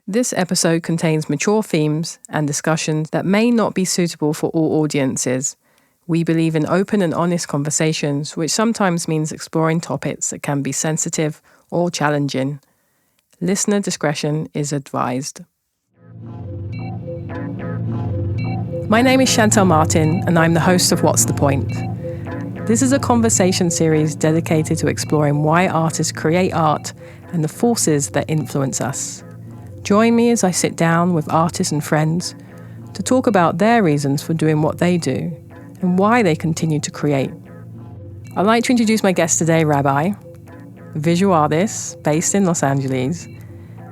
This episode contains mature themes and discussions that may not be suitable for all audiences. We believe in open and honest conversations, which sometimes means exploring topics that can be sensitive or challenging. Listener discretion is advised. My name is Shantell Martin, and I'm the host of What's the Point? This is a conversation series dedicated to exploring why artists create art and the forces that influence us. Join me as I sit down with artists and friends to talk about their reasons for doing what they do and why they continue to create. I'd like to introduce my guest today, Rabi, a visual artist based in Los Angeles.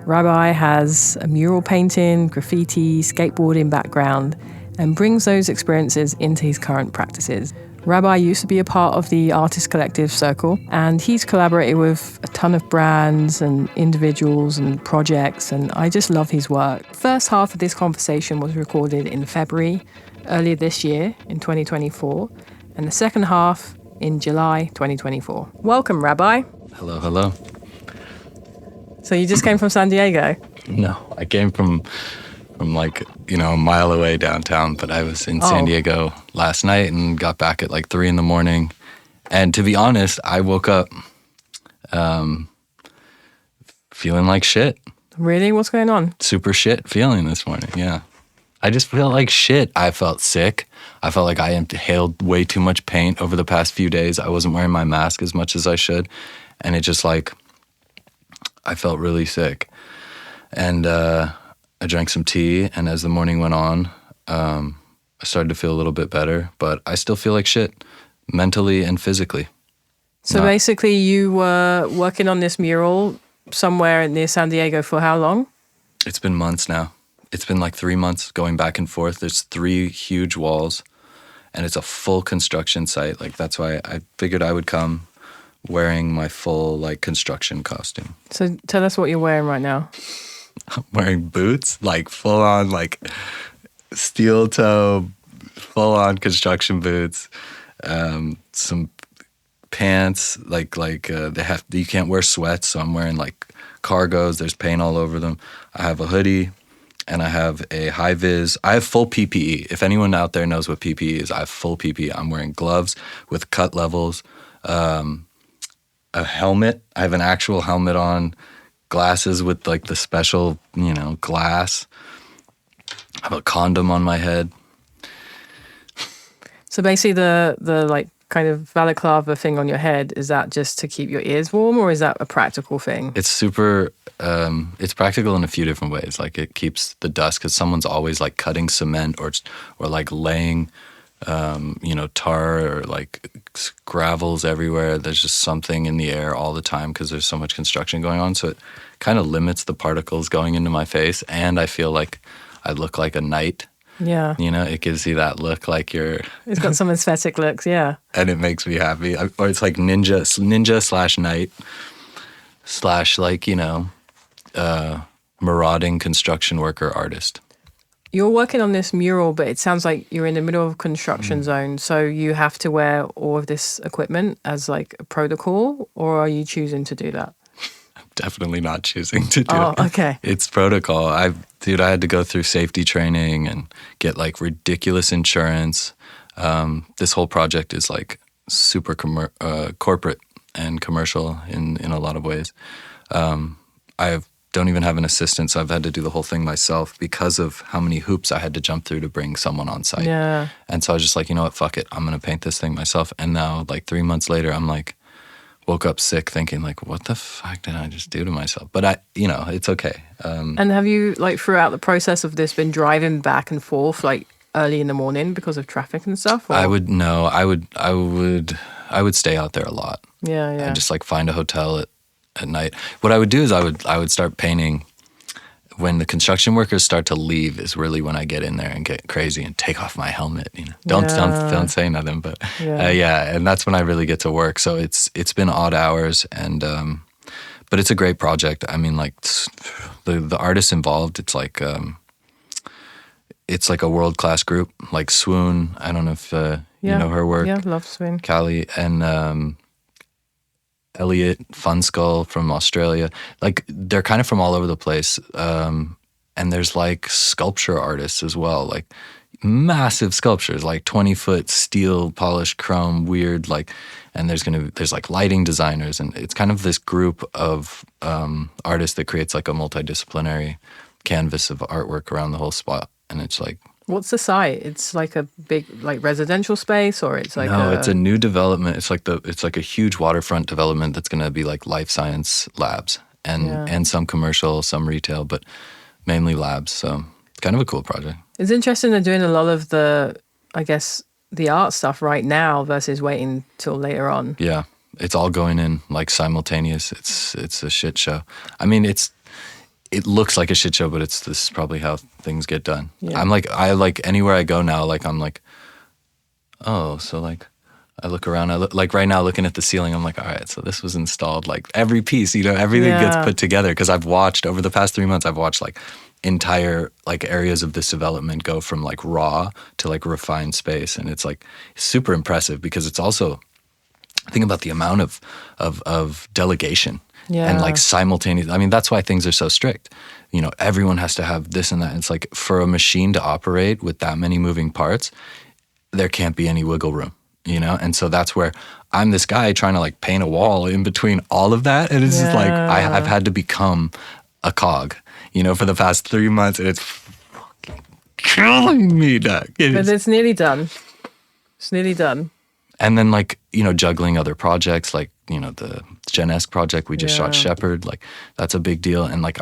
Rabi has a mural painting, graffiti, skateboarding background and brings those experiences into his current practices. Rabi used to be a part of the Artist Collective Circle, and he's collaborated with a ton of brands and individuals and projects, and I just love his work. The first half of this conversation was recorded in February, earlier this year, in 2024, and the second half in July 2024. Welcome, Rabi. Hello, hello. So you just came from San Diego? No, I came from a mile away downtown, but I was in San Diego last night and got back at 3 a.m. And to be honest, I woke up feeling like shit. Really? What's going on? Super shit feeling this morning, yeah. I just feel like shit. I felt sick. I felt like I inhaled way too much paint over the past few days. I wasn't wearing my mask as much as I should. And it just I felt really sick. And I drank some tea, and as the morning went on, I started to feel a little bit better, but I still feel like shit, mentally and physically. So basically you were working on this mural somewhere near San Diego for how long? It's been months now. It's been 3 months going back and forth. There's 3 huge walls, and it's a full construction site. That's why I figured I would come wearing my full construction costume. So tell us what you're wearing right now. I'm wearing boots, full on steel toe, full on construction boots, some pants, you can't wear sweats, so I'm wearing cargos, there's paint all over them. I have a hoodie and I have a high vis. I have full PPE. If anyone out there knows what PPE is, I have full PPE. I'm wearing gloves with cut levels, a helmet. I have an actual helmet on. Glasses with the special, glass. I have a condom on my head. So basically the kind of balaclava thing on your head, is that just to keep your ears warm, or is that a practical thing? It's super, it's practical in a few different ways. It keeps the dust, because someone's always cutting cement or laying, tar or gravels everywhere. There's just something in the air all the time because there's so much construction going on. So it kind of limits the particles going into my face, and I feel like I look like a knight. Yeah. It gives you that look like you're... It's got some aesthetic looks, yeah. And it makes me happy. Or it's ninja slash knight slash marauding construction worker artist. You're working on this mural, but it sounds like you're in the middle of a construction zone, so you have to wear all of this equipment as a protocol, or are you choosing to do that? I'm definitely not choosing to do it. Oh, okay. It's protocol. I had to go through safety training and get ridiculous insurance. This whole project is super corporate and commercial in a lot of ways. Don't even have an assistant, so I've had to do the whole thing myself because of how many hoops I had to jump through to bring someone on site. Yeah. And so I was just you know what, fuck it, I'm going to paint this thing myself. And now, 3 months later, I'm woke up sick thinking, what the fuck did I just do to myself? But it's okay. And have you, throughout the process of this, been driving back and forth, early in the morning because of traffic and stuff? Or? I would stay out there a lot. Yeah. And just find a hotel at night. What I would do is I would start painting when the construction workers start to leave, is really when I get in there and get crazy and take off my helmet. Don't say nothing, but and that's when I really get to work. So it's been odd hours, and but it's a great project. I mean, the artists involved, it's a world-class group, Swoon. I don't know if you know her work. Yeah, love Swoon. Callie and Elliot Funskull from Australia. They're kind of from all over the place. And there's like sculpture artists as well, like massive sculptures, like 20-foot steel polished chrome, weird, like, and there's like lighting designers, and it's kind of this group of artists that creates like a multidisciplinary canvas of artwork around the whole spot. And it's like, what's the site? It's like a big like residential space, or it's like it's a new development. It's like a huge waterfront development that's going to be like life science labs and some commercial, some retail, but mainly labs. So it's kind of a cool project. It's interesting they're doing a lot of the, I guess, the art stuff right now versus waiting till later on. Yeah, it's all going in like simultaneous. It's a shit show. I mean, it looks like a shit show, but this is probably how things get done. Yeah. I like anywhere I go now, like I'm like, oh, so like I look around, like right now looking at the ceiling, I'm like, all right, so this was installed, like every piece, everything gets put together. Because I've watched over the past 3 months, I've watched like entire like areas of this development go from like raw to like refined space. And it's like super impressive because it's also, think about the amount of delegation. Yeah. And like simultaneous, I mean, that's why things are so strict. Everyone has to have this and that. It's like for a machine to operate with that many moving parts, there can't be any wiggle room, And so that's where I'm this guy trying to like paint a wall in between all of that. And it's just like, I've had to become a cog, for the past 3 months. And it's fucking killing me, Doug. But it's nearly done. It's nearly done. And then like, juggling other projects, like, the Gen-esque project we just shot Shepherd, like that's a big deal. And like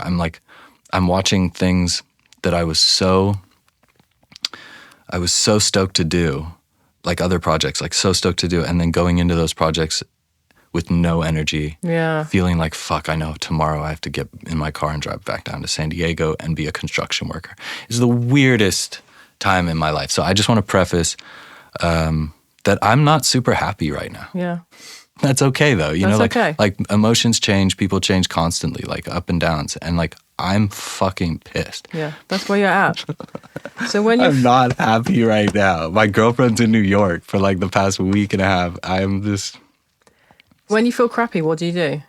I'm watching things that I was so stoked to do, like other projects, like so stoked to do, and then going into those projects with no energy, feeling like, fuck, I know tomorrow I have to get in my car and drive back down to San Diego and be a construction worker. It's the weirdest time in my life. So I just want to preface that I'm not super happy right now. Yeah. That's okay though. Okay. Like emotions change, people change constantly, like up and downs. And like, I'm fucking pissed. Yeah, that's where you're at. So when I'm not happy right now. My girlfriend's in New York for like the past week and a half. I'm just... When you feel crappy, what do you do?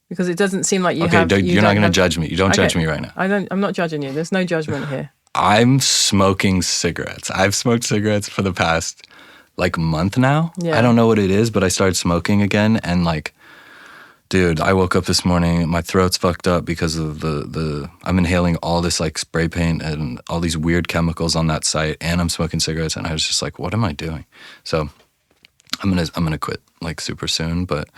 Because it doesn't seem like you have... Okay, you're not going to judge me. You don't judge me right now. I'm not judging you. There's no judgment here. I'm smoking cigarettes. I've smoked cigarettes for the past like month now. Yeah. I don't know what it is, but I started smoking again. And like, dude, I woke up this morning, my throat's fucked up because of I'm inhaling all this like spray paint and all these weird chemicals on that site, and I'm smoking cigarettes, and I was just like, what am I doing? So I'm gonna quit like super soon, but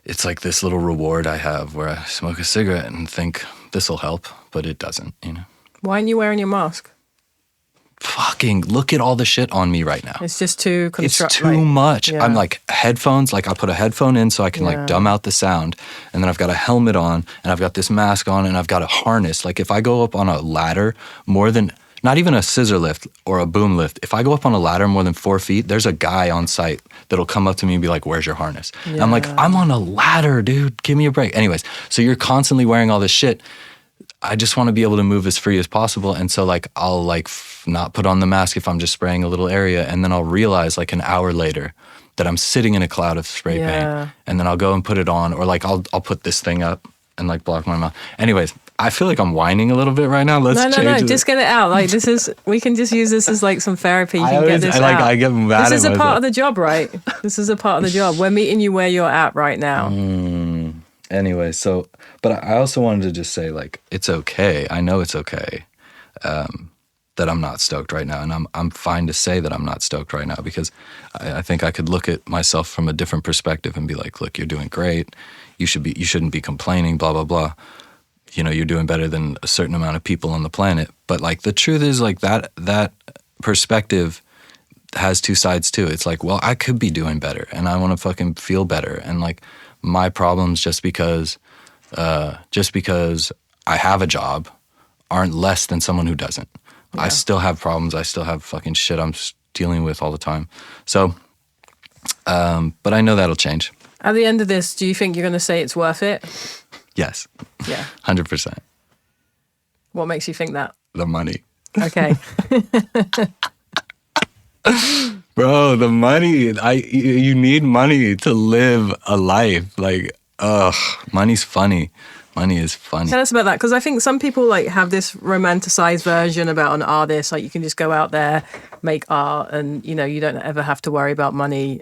it's like this little reward I have where I smoke a cigarette and think this'll help, but it doesn't, Why aren't you wearing your mask? Fucking look at all the shit on me right now. It's just too It's too much. Yeah. I'm like headphones, like I'll put a headphone in so I can like dumb out the sound. And then I've got a helmet on and I've got this mask on and I've got a harness. Like if I go up on a ladder more than, not even a scissor lift or a boom lift, if I go up on a ladder more than 4 feet, there's a guy on site that'll come up to me and be like, where's your harness? Yeah. And I'm like, I'm on a ladder, dude. Give me a break. Anyways, so you're constantly wearing all this shit. I just want to be able to move as free as possible. And so like, I'll like not put on the mask if I'm just spraying a little area. And then I'll realize like an hour later that I'm sitting in a cloud of spray paint. And then I'll go and put it on, or like I'll put this thing up and like block my mouth. Anyways, I feel like I'm whining a little bit right now. Let's change it. Just get it out. Like we can just use this as like some therapy. You can get this out. I get mad at This is a part of the job, right? This is a part of the job. We're meeting you where you're at right now. Anyway, so, but I also wanted to just say, like, it's okay. I know it's okay that I'm not stoked right now, and I'm fine to say that I'm not stoked right now, because I think I could look at myself from a different perspective and be like, look, you're doing great. You shouldn't be complaining. Blah blah blah. You're doing better than a certain amount of people on the planet. But like the truth is, like that perspective has two sides too. It's like, well, I could be doing better, and I want to fucking feel better, and like. My problems just because I have a job aren't less than someone who doesn't. Yeah. I still have problems. I still have fucking shit I'm dealing with all the time. So, but I know that'll change. At the end of this, do you think you're going to say it's worth it? Yes. Yeah. 100%. What makes you think that? The money. Okay. Bro, the money, you need money to live a life. Like, money's funny. Money is funny. Tell us about that, because I think some people like have this romanticized version about an artist, like you can just go out there, make art, and you know you don't ever have to worry about money,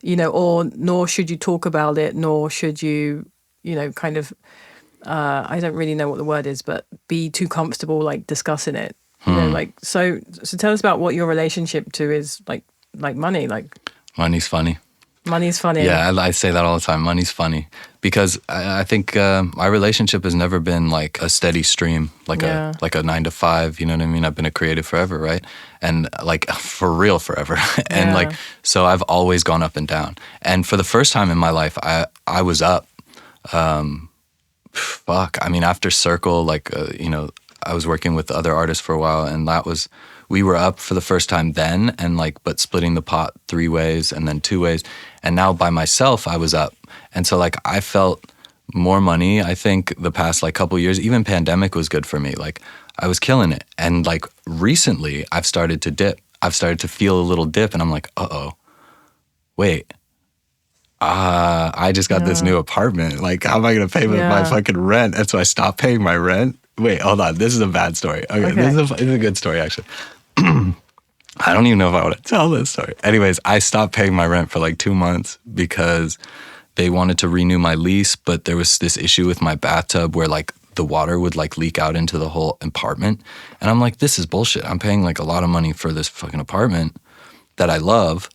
you know, or nor should you talk about it, nor should you, you know, kind of I don't really know what the word is, but be too comfortable like discussing it. You know, like so tell us about what your relationship to is like money. Like money's funny. Money's funny. Yeah, I say that all the time. Money's funny because I think my relationship has never been like a steady stream, like a 9 to 5. You know what I mean? I've been a creative forever, right? And like for real forever. And like so, I've always gone up and down. And for the first time in my life, I was up. I mean, after Circle, like you know, I was working with other artists for a while, and we were up for the first time then, and like, but splitting the pot 3 ways and then 2 ways. And now by myself, I was up. And so like, I felt more money, I think the past like couple years, even pandemic was good for me. Like I was killing it. And like recently I've started to dip. I've started to feel a little dip and I'm like, wait, I just got this new apartment. Like, how am I going to pay my fucking rent? And so I stopped paying my rent. Wait, hold on. This is a bad story. Okay. This is a good story, actually. I don't even know if I want to tell this story. Anyways, I stopped paying my rent for like 2 months because they wanted to renew my lease, but there was this issue with my bathtub where like the water would like leak out into the whole apartment. And I'm like, this is bullshit. I'm paying like a lot of money for this fucking apartment that I love,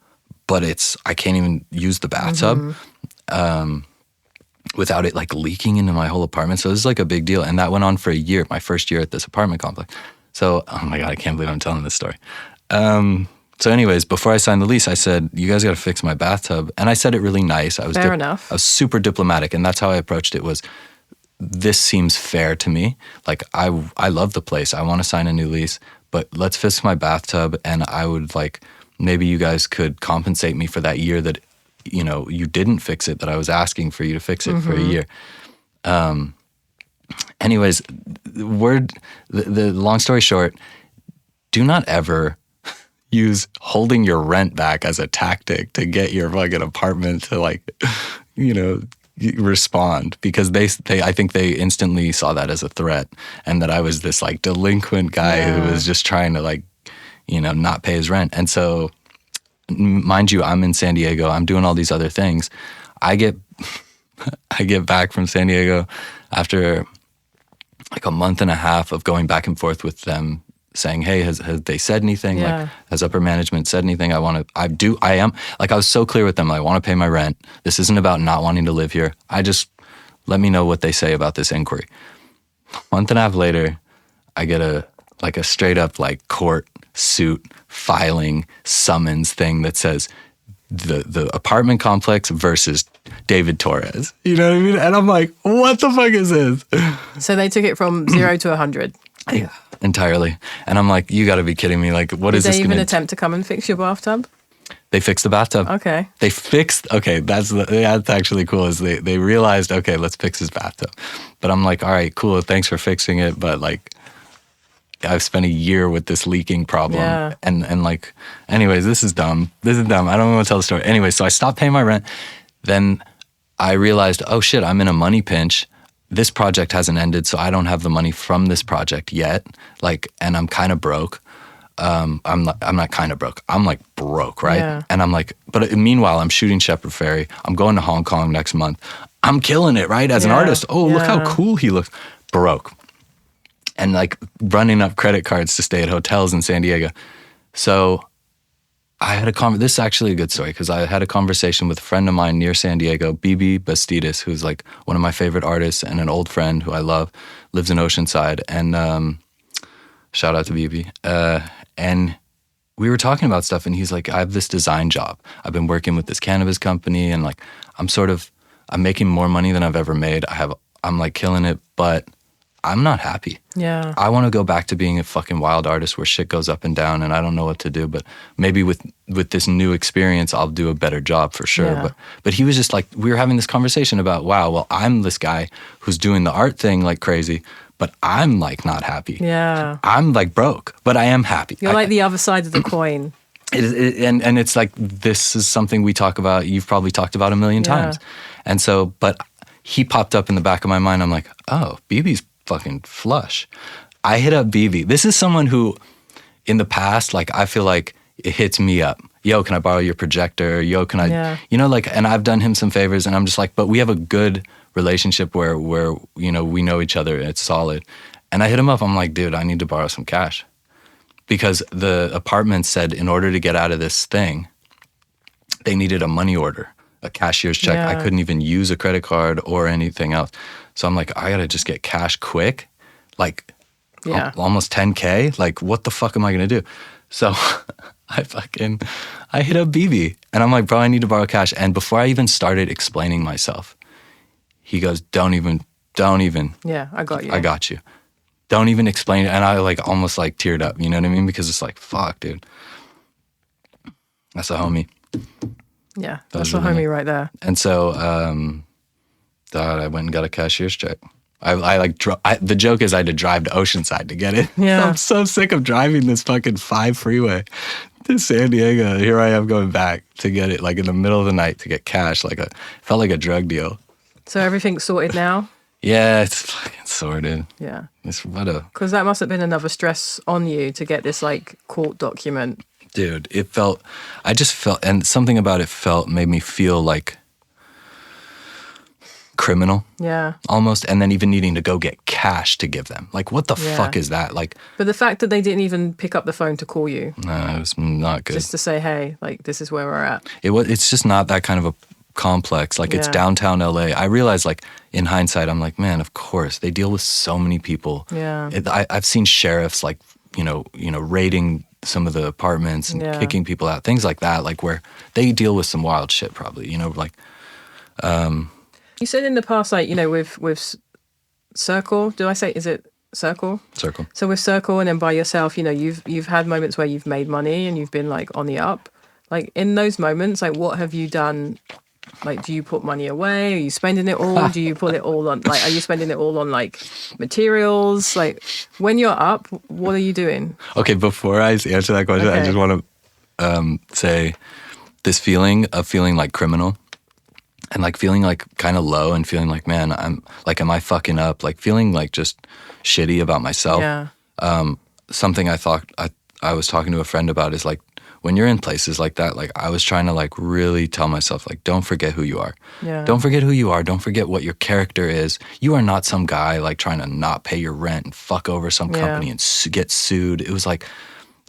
but I can't even use the bathtub without it like leaking into my whole apartment. So this is like a big deal. And that went on for a year, my first year at this apartment complex. So, oh my God, I can't believe I'm telling this story. So anyways, before I signed the lease, I said, you guys got to fix my bathtub. And I said it really nice. Fair enough. I was super diplomatic. And that's how I approached it was, this seems fair to me. Like, I love the place. I want to sign a new lease, but let's fix my bathtub. And I would like, maybe you guys could compensate me for that year that, you know, you didn't fix it, that I was asking for you to fix it for a year. Anyways, the long story short, do not ever use holding your rent back as a tactic to get your fucking apartment to like, you know, respond, because I think they instantly saw that as a threat and that I was this like delinquent guy who was just trying to like, you know, not pay his rent. And so, mind you, I'm in San Diego. I'm doing all these other things. I get back from San Diego after like a month and a half of going back and forth with them, saying, hey, has they said anything? Like, has upper management said anything? I was so clear with them. I want to pay my rent. This isn't about not wanting to live here. Let me know what they say about this inquiry. Month and a half later, I get a straight up like court suit filing summons thing that says the apartment complex versus David Torres. You know what I mean? And I'm like, what the fuck is this? So they took it from 0 to 100. Yeah, entirely. And I'm like, you got to be kidding me. Like, what is this? Did they even attempt to come and fix your bathtub? They fixed the bathtub. Okay. That's actually cool, is they realized, okay, let's fix his bathtub. But I'm like, all right, cool, thanks for fixing it. But like, I've spent a year with this leaking problem. Yeah. And like, anyways, this is dumb. I don't want to tell the story. Anyway, so I stopped paying my rent. Then I realized, oh shit, I'm in a money pinch. This project hasn't ended, so I don't have the money from this project yet. Like, and I'm kind of broke. I'm not kind of broke. I'm like broke, right? Yeah. And I'm like, but meanwhile, I'm shooting Shepard Fairey. I'm going to Hong Kong next month. I'm killing it, right? As an artist. Oh, look how cool he looks. Broke. And like running up credit cards to stay at hotels in San Diego. So I had this is actually a good story, because I had a conversation with a friend of mine near San Diego, Bibi Bastidas, who's like one of my favorite artists and an old friend who I love, lives in Oceanside. And shout out to Bibi. And we were talking about stuff, and he's like, I have this design job. I've been working with this cannabis company, and like I'm making more money than I've ever made. I'm like killing it, but I'm not happy. Yeah. I want to go back to being a fucking wild artist where shit goes up and down and I don't know what to do. But maybe with this new experience, I'll do a better job for sure. Yeah. But he was just like, we were having this conversation about, wow, well, I'm this guy who's doing the art thing like crazy, but I'm like not happy. Yeah. I'm like broke, but I am happy. You're like the other side of the coin. And it's like, this is something we talk about, you've probably talked about a million times. And so, but he popped up in the back of my mind. I'm like, oh, BB's fucking flush. I hit up BB. This is someone who, in the past, like, I feel like it hits me up. Yo, can I borrow your projector? Yo, can I, you know, like, and I've done him some favors, and I'm just like, but we have a good relationship where you know, we know each other, and it's solid. And I hit him up. I'm like, dude, I need to borrow some cash. Because the apartment said in order to get out of this thing, they needed a money order, a cashier's check. Yeah. I couldn't even use a credit card or anything else. So I'm like, I gotta just get cash quick, like almost 10K. Like, what the fuck am I gonna do? So I hit up BB, and I'm like, bro, I need to borrow cash. And before I even started explaining myself, he goes, don't even. Yeah, I got you. I got you. Don't even explain it. And I like almost like teared up, you know what I mean? Because it's like, fuck, dude. That's a homie. Yeah, that's a homie right there. And so, I went and got a cashier's check. The joke is I had to drive to Oceanside to get it. Yeah. I'm so sick of driving this fucking 5 freeway to San Diego. Here I am going back to get it, like in the middle of the night to get cash. Felt like a drug deal. So everything's sorted now? Yeah, it's fucking sorted. Yeah. Because that must have been another stress on you to get this like court document. Dude, I just felt, and something about it made me feel like criminal. Yeah. Almost, and then even needing to go get cash to give them. Like, what the fuck is that? Like, but the fact that they didn't even pick up the phone to call you. No, it was not good. Just to say, hey, like, this is where we're at. It's just not that kind of a complex. Like, it's downtown LA. I realized, like, in hindsight, I'm like, man, of course they deal with so many people. Yeah. I've seen sheriffs, like, you know, raiding some of the apartments and kicking people out, things like that, like where they deal with some wild shit probably, you know, like. You said in the past, like, you know, with Circle, is it Circle? Circle. So with Circle and then by yourself, you know, you've had moments where you've made money and you've been like on the up. Like in those moments, like what have you done? Like, do you put money away? Are you spending it all? Do you put it all on, like, are you spending it all on, like, materials? Like, when you're up, what are you doing? Okay, before I answer that question, I just want to say this feeling of feeling like criminal and, like, feeling, like, kind of low and feeling like, man, I'm, like, am I fucking up? Like, feeling, like, just shitty about myself. Yeah. Something I thought I was talking to a friend about is, like, when you're in places like that, like I was trying to like really tell myself, like, don't forget who you are. Yeah. Don't forget who you are. Don't forget what your character is. You are not some guy like trying to not pay your rent and fuck over some company and get sued. It was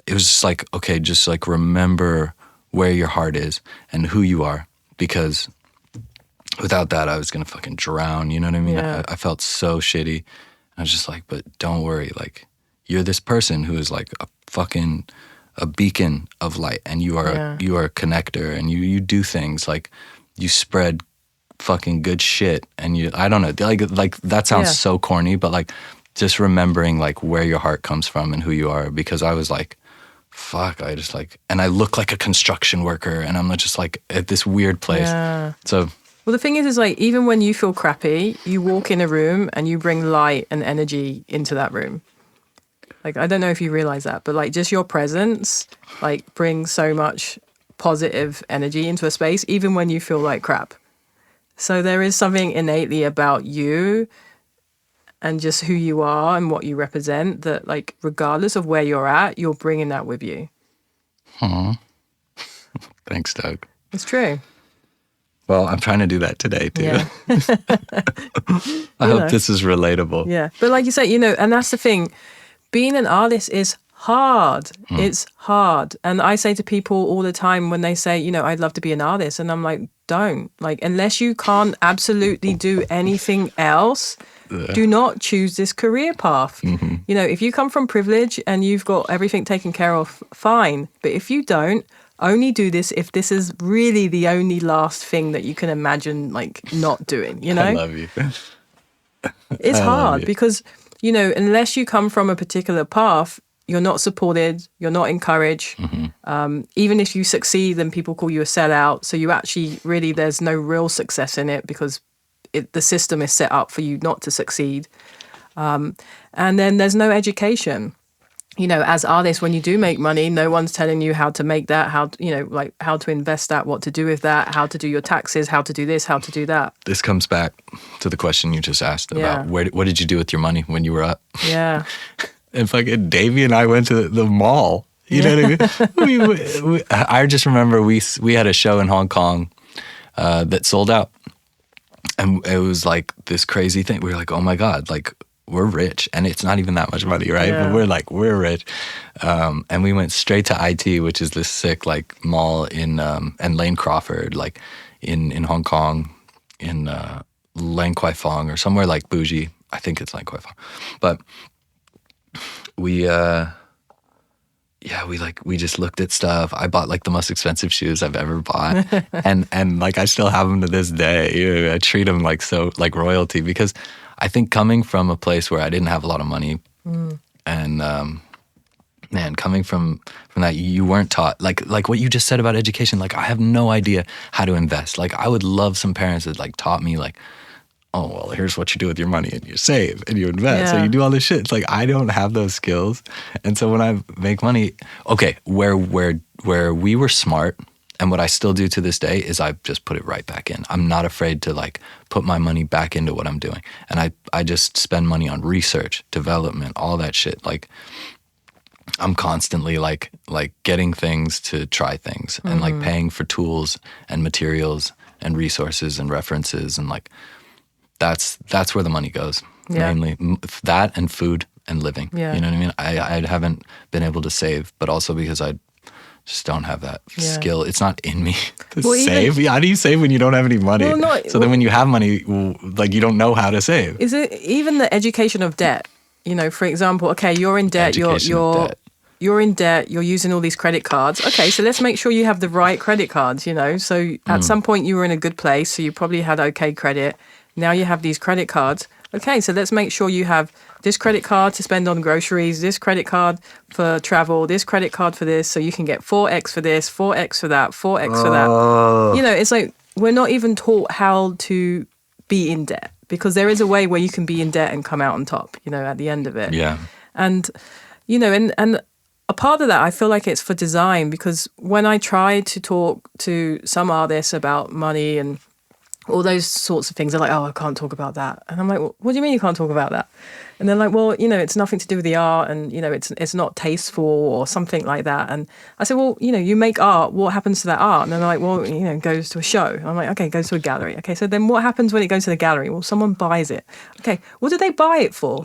just like, okay, just like remember where your heart is and who you are, because without that, I was going to fucking drown. You know what I mean? Yeah. I felt so shitty. I was just like, but don't worry. Like, you're this person who is like a beacon of light, and you are a connector, and you do things like you spread fucking good shit, and I don't know, like that sounds so corny, but like just remembering like where your heart comes from and who you are, because I was like, fuck, I just like, and I look like a construction worker, and I'm just like at this weird place. Yeah. So. Well, the thing is like, even when you feel crappy, you walk in a room and you bring light and energy into that room. Like, I don't know if you realize that, but like just your presence, like brings so much positive energy into a space, even when you feel like crap. So there is something innately about you and just who you are and what you represent that, like, regardless of where you're at, you're bringing that with you. Thanks, Doug. It's true. Well, I'm trying to do that today, too. Yeah. I hope this is relatable. Yeah. But like you say, you know, and that's the thing. Being an artist is hard. It's hard. And I say to people all the time when they say, you know, I'd love to be an artist. And I'm like, don't. Like, unless you can't absolutely do anything else, do not choose this career path. Mm-hmm. You know, if you come from privilege and you've got everything taken care of, fine. But if you don't, only do this if this is really the only last thing that you can imagine, like, not doing, you know? I love you. It's hard because, you know, unless you come from a particular path, you're not supported, you're not encouraged. Mm-hmm. Even if you succeed, then people call you a sellout. So you actually really, there's no real success in it because the system is set up for you not to succeed. And then there's no education. as artists, when you do make money, no one's telling you how to make that, how to invest that, what to do with that, how to do your taxes, how to do this, how to do that. This comes back to the question you just asked about Yeah. what did you do with your money when you were up? Yeah. And fucking Davey and I went to the mall. You know what I mean? I just remember we had a show in Hong Kong that sold out. And it was like this crazy thing. We were like, oh my God, like we're rich. And it's not even that much money, right? Yeah. But we're rich. And we went straight to IT, which is this sick like mall in, and Lane Crawford, like in Hong Kong, in Lang Kwai Fong or somewhere like bougie. I think it's Lang Kwai Fong. But we just looked at stuff. I bought like the most expensive shoes I've ever bought, and like I still have them to this day. I treat them like royalty, because I think coming from a place where I didn't have a lot of money, and man, coming from that, you weren't taught like what you just said about education. Like I have no idea how to invest. Like I would love some parents that like taught me like, oh, well, here's what you do with your money, and you save and you invest and you do all this shit. It's like I don't have those skills. And so when I make money, okay, where we were smart, and what I still do to this day is I just put it right back in. I'm not afraid to like put my money back into what I'm doing. And I just spend money on research, development, all that shit. Like I'm constantly like getting things to try things, and like paying for tools and materials and resources and references, and like that's where the money goes, mainly. That and food and living. You know what I mean? I haven't been able to save, but also because I just don't have that skill. It's not in me to save. How do you save when you don't have any money? Then when you have money, like you don't know how to save. Is it even the education of debt? For example, okay, you're in debt. You're in debt, you're using all these credit cards. Okay, so let's make sure you have the right credit cards, So at some point you were in a good place, so you probably had okay credit. Now you have these credit cards. Okay, so let's make sure you have this credit card to spend on groceries, this credit card for travel, this credit card for this, so you can get 4x for this, 4x for that, 4x for that. It's like we're not even taught how to be in debt, because there is a way where you can be in debt and come out on top, at the end of it. Yeah. And, and a part of that, I feel like it's for design, because when I try to talk to some artists about money and all those sorts of things, they're like, oh, I can't talk about that. And I'm like, well, what do you mean you can't talk about that? And they're like, well, it's nothing to do with the art, and, it's not tasteful or something like that. And I said, well, you make art, what happens to that art? And they're like, well, it goes to a show. And I'm like, okay, it goes to a gallery. Okay, so then what happens when it goes to the gallery? Well, someone buys it. Okay, what do they buy it for?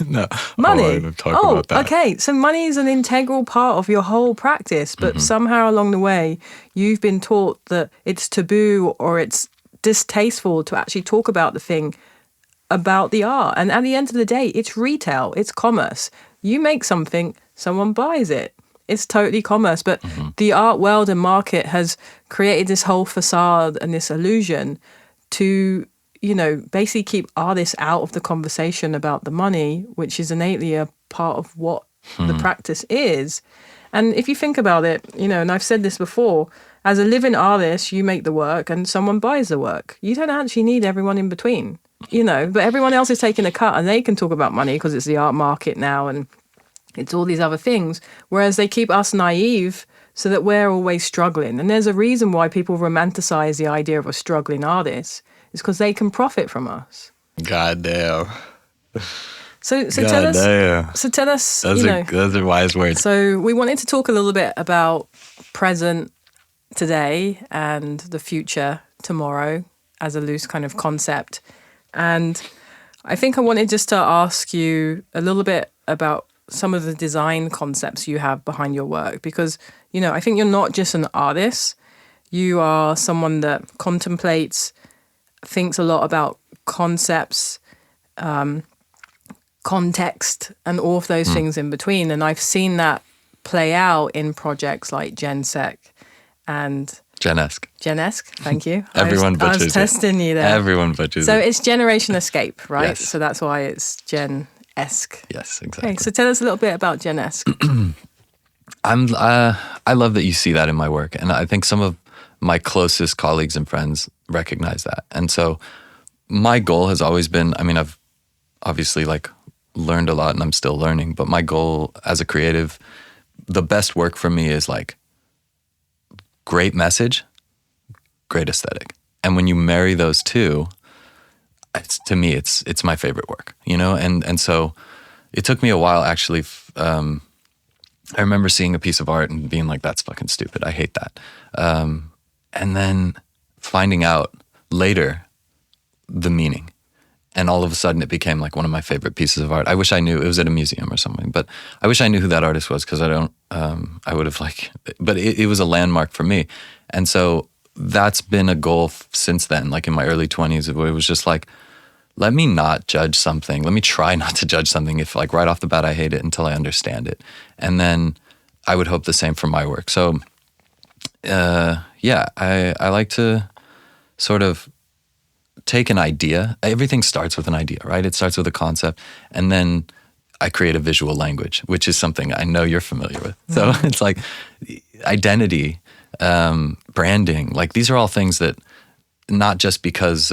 No. Money. About that. Okay, so money is an integral part of your whole practice, but somehow along the way, you've been taught that it's taboo or it's distasteful to actually talk about the thing, about the art. And at the end of the day, it's retail, it's commerce. You make something, someone buys it. It's totally commerce. But the art world and market has created this whole facade and this illusion to, basically keep artists out of the conversation about the money, which is innately a part of what the practice is. And if you think about it, and I've said this before, as a living artist, you make the work and someone buys the work. You don't actually need everyone in between, but everyone else is taking a cut, and they can talk about money because it's the art market now and it's all these other things. Whereas they keep us naive so that we're always struggling. And there's a reason why people romanticize the idea of a struggling artist. It's because they can profit from us. God damn. So tell us. Those are wise words. So we wanted to talk a little bit about present today and the future tomorrow as a loose kind of concept. And I think I wanted just to ask you a little bit about some of the design concepts you have behind your work, because, I think you're not just an artist. You are someone that contemplates, thinks a lot about concepts, context, and all of those things in between. And I've seen that play out in projects like GenSec and Gen-esque. GenSec, thank you. Everyone butchers it. I was testing you there. Everyone butchers it. So it's Generation Escape, right? Yes. So that's why it's Gen-esque. Yes, exactly. Okay, so tell us a little bit about Gen-esque. I love that you see that in my work, and I think some of my closest colleagues and friends recognize that. And so my goal has always been, I've obviously like learned a lot and I'm still learning. But my goal as a creative, the best work for me is like great message, great aesthetic. And when you marry those two, to me, it's my favorite work, you know? And so it took me a while, actually. I remember seeing a piece of art and being like, that's fucking stupid. I hate that. And then finding out later the meaning. And all of a sudden it became like one of my favorite pieces of art. I wish I knew, it was at a museum or something, but I wish I knew who that artist was, because I would have but it was a landmark for me. And so that's been a goal since then, like in my early 20s, where it was just like, let me not judge something. Let me try not to judge something if like right off the bat I hate it until I understand it. And then I would hope the same for my work. So I like to sort of take an idea. Everything starts with an idea, right? It starts with a concept, and then I create a visual language, which is something I know you're familiar with. So it's like identity, branding, like these are all things that not just because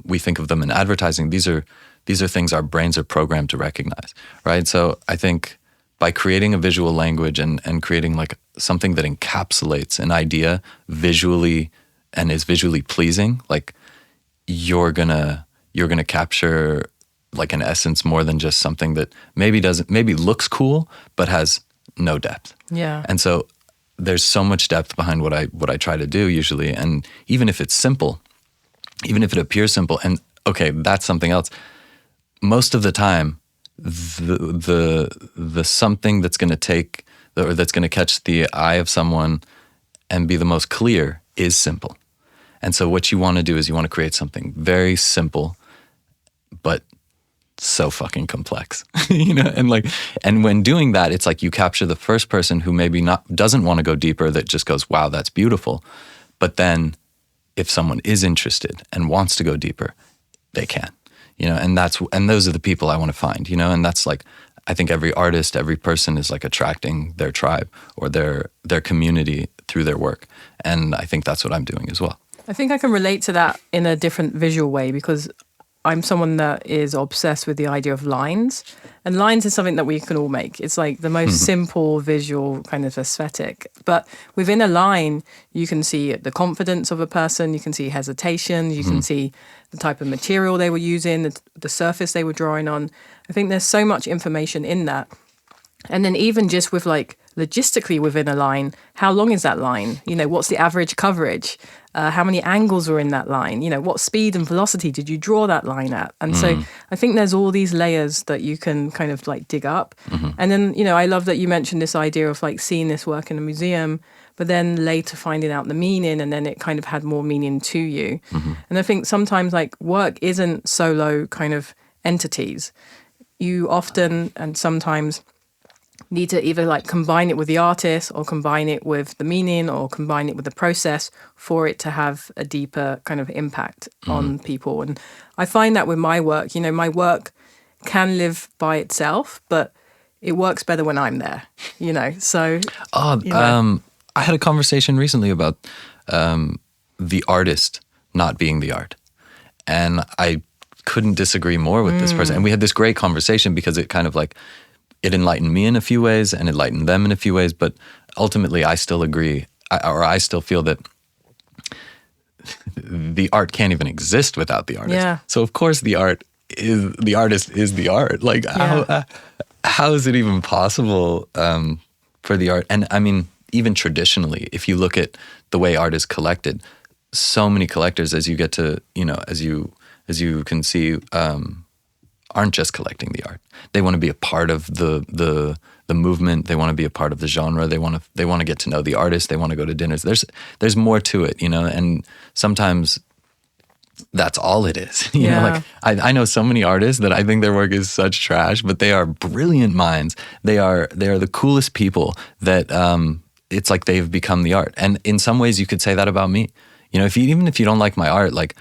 we think of them in advertising, these are things our brains are programmed to recognize, right? So I think by creating a visual language and creating like something that encapsulates an idea visually and is visually pleasing, like you're gonna capture like an essence more than just something that maybe looks cool but has no depth. Yeah. And so there's so much depth behind what I try to do usually, and even if it's simple, even if it appears simple, and okay, that's something else. Most of the time, the something that's going to take or that's going to catch the eye of someone and be the most clear is simple. And so what you want to do is you want to create something very simple, but so fucking complex, you know? And when doing that, it's like you capture the first person who maybe doesn't want to go deeper, that just goes, wow, that's beautiful. But then if someone is interested and wants to go deeper, they can, you know? And those are the people I want to find, you know? And that's like, I think every artist, every person is like attracting their tribe or their community through their work. And I think that's what I'm doing as well. I think I can relate to that in a different visual way, because I'm someone that is obsessed with the idea of lines. And lines is something that we can all make. It's like the most simple visual kind of aesthetic. But within a line, you can see the confidence of a person, you can see hesitation, you can see the type of material they were using, the surface they were drawing on. I think there's so much information in that. And then even just with like logistically within a line, how long is that line? You know, what's the average coverage? How many angles were in that line? You know, what speed and velocity did you draw that line at? And so I think there's all these layers that you can kind of like dig up. And then, you know, I love that you mentioned this idea of like seeing this work in a museum, but then later finding out the meaning, and then it kind of had more meaning to you. And I think sometimes like work isn't solo kind of entities. You often and sometimes need to either like combine it with the artist or combine it with the meaning or combine it with the process for it to have a deeper kind of impact on people. And I find that with my work, you know, my work can live by itself, but it works better when I'm there, you know, so. I had a conversation recently about the artist not being the art. And I couldn't disagree more with this person. And we had this great conversation because it kind of like, it enlightened me in a few ways and enlightened them in a few ways, but ultimately I still agree, or I still feel that the art can't even exist without the artist. Yeah. So of course the artist is the art. Like how is it even possible for the art? And I mean, even traditionally, if you look at the way art is collected, so many collectors, as you get to, you know, as you can see, aren't just collecting the art. They want to be a part of the movement. They want to be a part of the genre. They want to get to know the artist. They want to go to dinners. There's more to it, you know. And sometimes that's all it is. You know, like I know so many artists that I think their work is such trash, but they are brilliant minds. They are the coolest people that it's like they've become the art. And in some ways, you could say that about me. You know, even if you don't like my art, like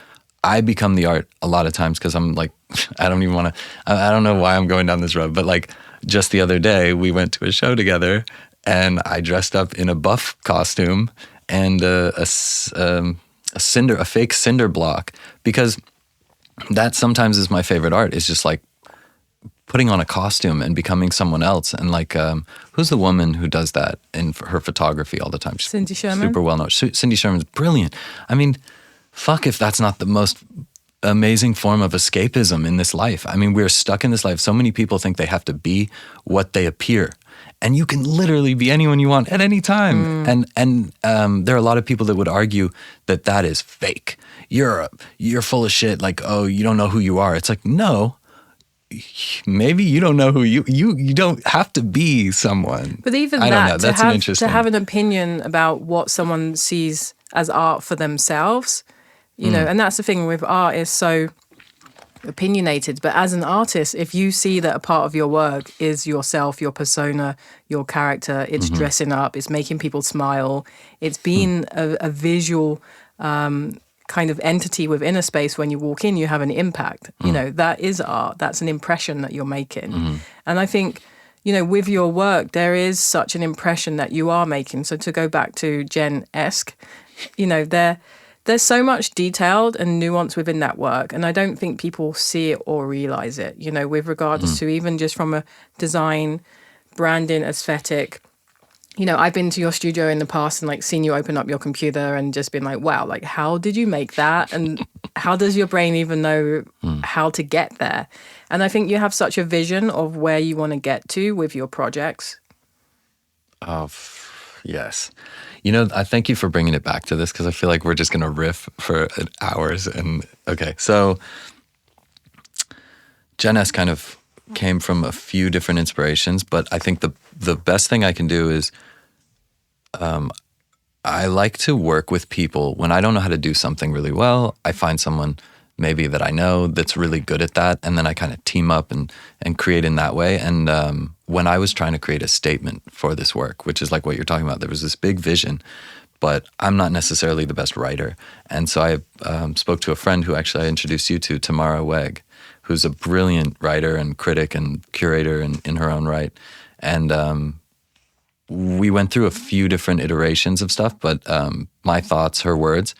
I become the art a lot of times because I'm like, I don't even want to, I don't know why I'm going down this road, but like just the other day we went to a show together and I dressed up in a buff costume and a fake cinder block, because that sometimes is my favorite art. It's just like putting on a costume and becoming someone else. And like, who's the woman who does that in her photography all the time? She's Cindy Sherman. super well known. Cindy Sherman's brilliant. I mean, fuck if that's not the most amazing form of escapism in this life. I mean, we're stuck in this life. So many people think they have to be what they appear. And you can literally be anyone you want at any time. And there are a lot of people that would argue that that is fake. You're full of shit. Like, oh, you don't know who you are. It's like, no, maybe you don't know who you don't have to be someone. But even I that, don't know. That's an interesting. To have an opinion about what someone sees as art for themselves, you know, and that's the thing with art is so opinionated. But as an artist, if you see that a part of your work is yourself, your persona, your character, it's dressing up, it's making people smile, it's being a visual kind of entity within a space. When you walk in, you have an impact. You know, that is art. That's an impression that you're making. And I think, you know, with your work, there is such an impression that you are making. So to go back to Jen-esque, you know, there's so much detailed and nuance within that work. And I don't think people see it or realize it, you know, with regards to even just from a design, branding, aesthetic. You know, I've been to your studio in the past and like seen you open up your computer and just been like, wow, like how did you make that? And how does your brain even know how to get there? And I think you have such a vision of where you want to get to with your projects. Oh, yes. You know, I thank you for bringing it back to this because I feel like we're just going to riff for hours. And okay, so Jen-esque kind of came from a few different inspirations, but I think the best thing I can do is I like to work with people when I don't know how to do something really well. I find someone maybe that I know that's really good at that, and then I kind of team up and create in that way. And when I was trying to create a statement for this work, which is like what you're talking about, there was this big vision, but I'm not necessarily the best writer. And so I spoke to a friend who actually I introduced you to, Tamara Weg, who's a brilliant writer and critic and curator in her own right. And we went through a few different iterations of stuff, but my thoughts, her words.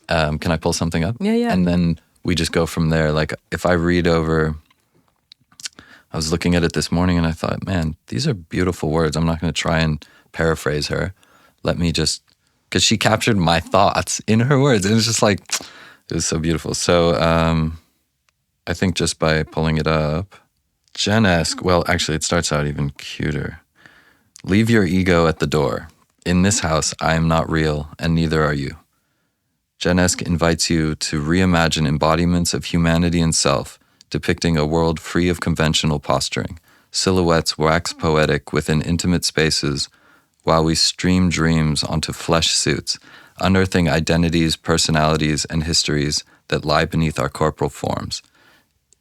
Can I pull something up? Yeah. And then we just go from there. Like if I read over, I was looking at it this morning and I thought, man, these are beautiful words. I'm not going to try and paraphrase her. Let me just, because she captured my thoughts in her words. And it's just like, it was so beautiful. So I think just by pulling it up, Jen-esque, well, actually it starts out even cuter. Leave your ego at the door. In this house, I am not real, and neither are you. Jen-esque invites you to reimagine embodiments of humanity and self, depicting a world free of conventional posturing. Silhouettes wax poetic within intimate spaces, while we stream dreams onto flesh suits, unearthing identities, personalities, and histories that lie beneath our corporal forms.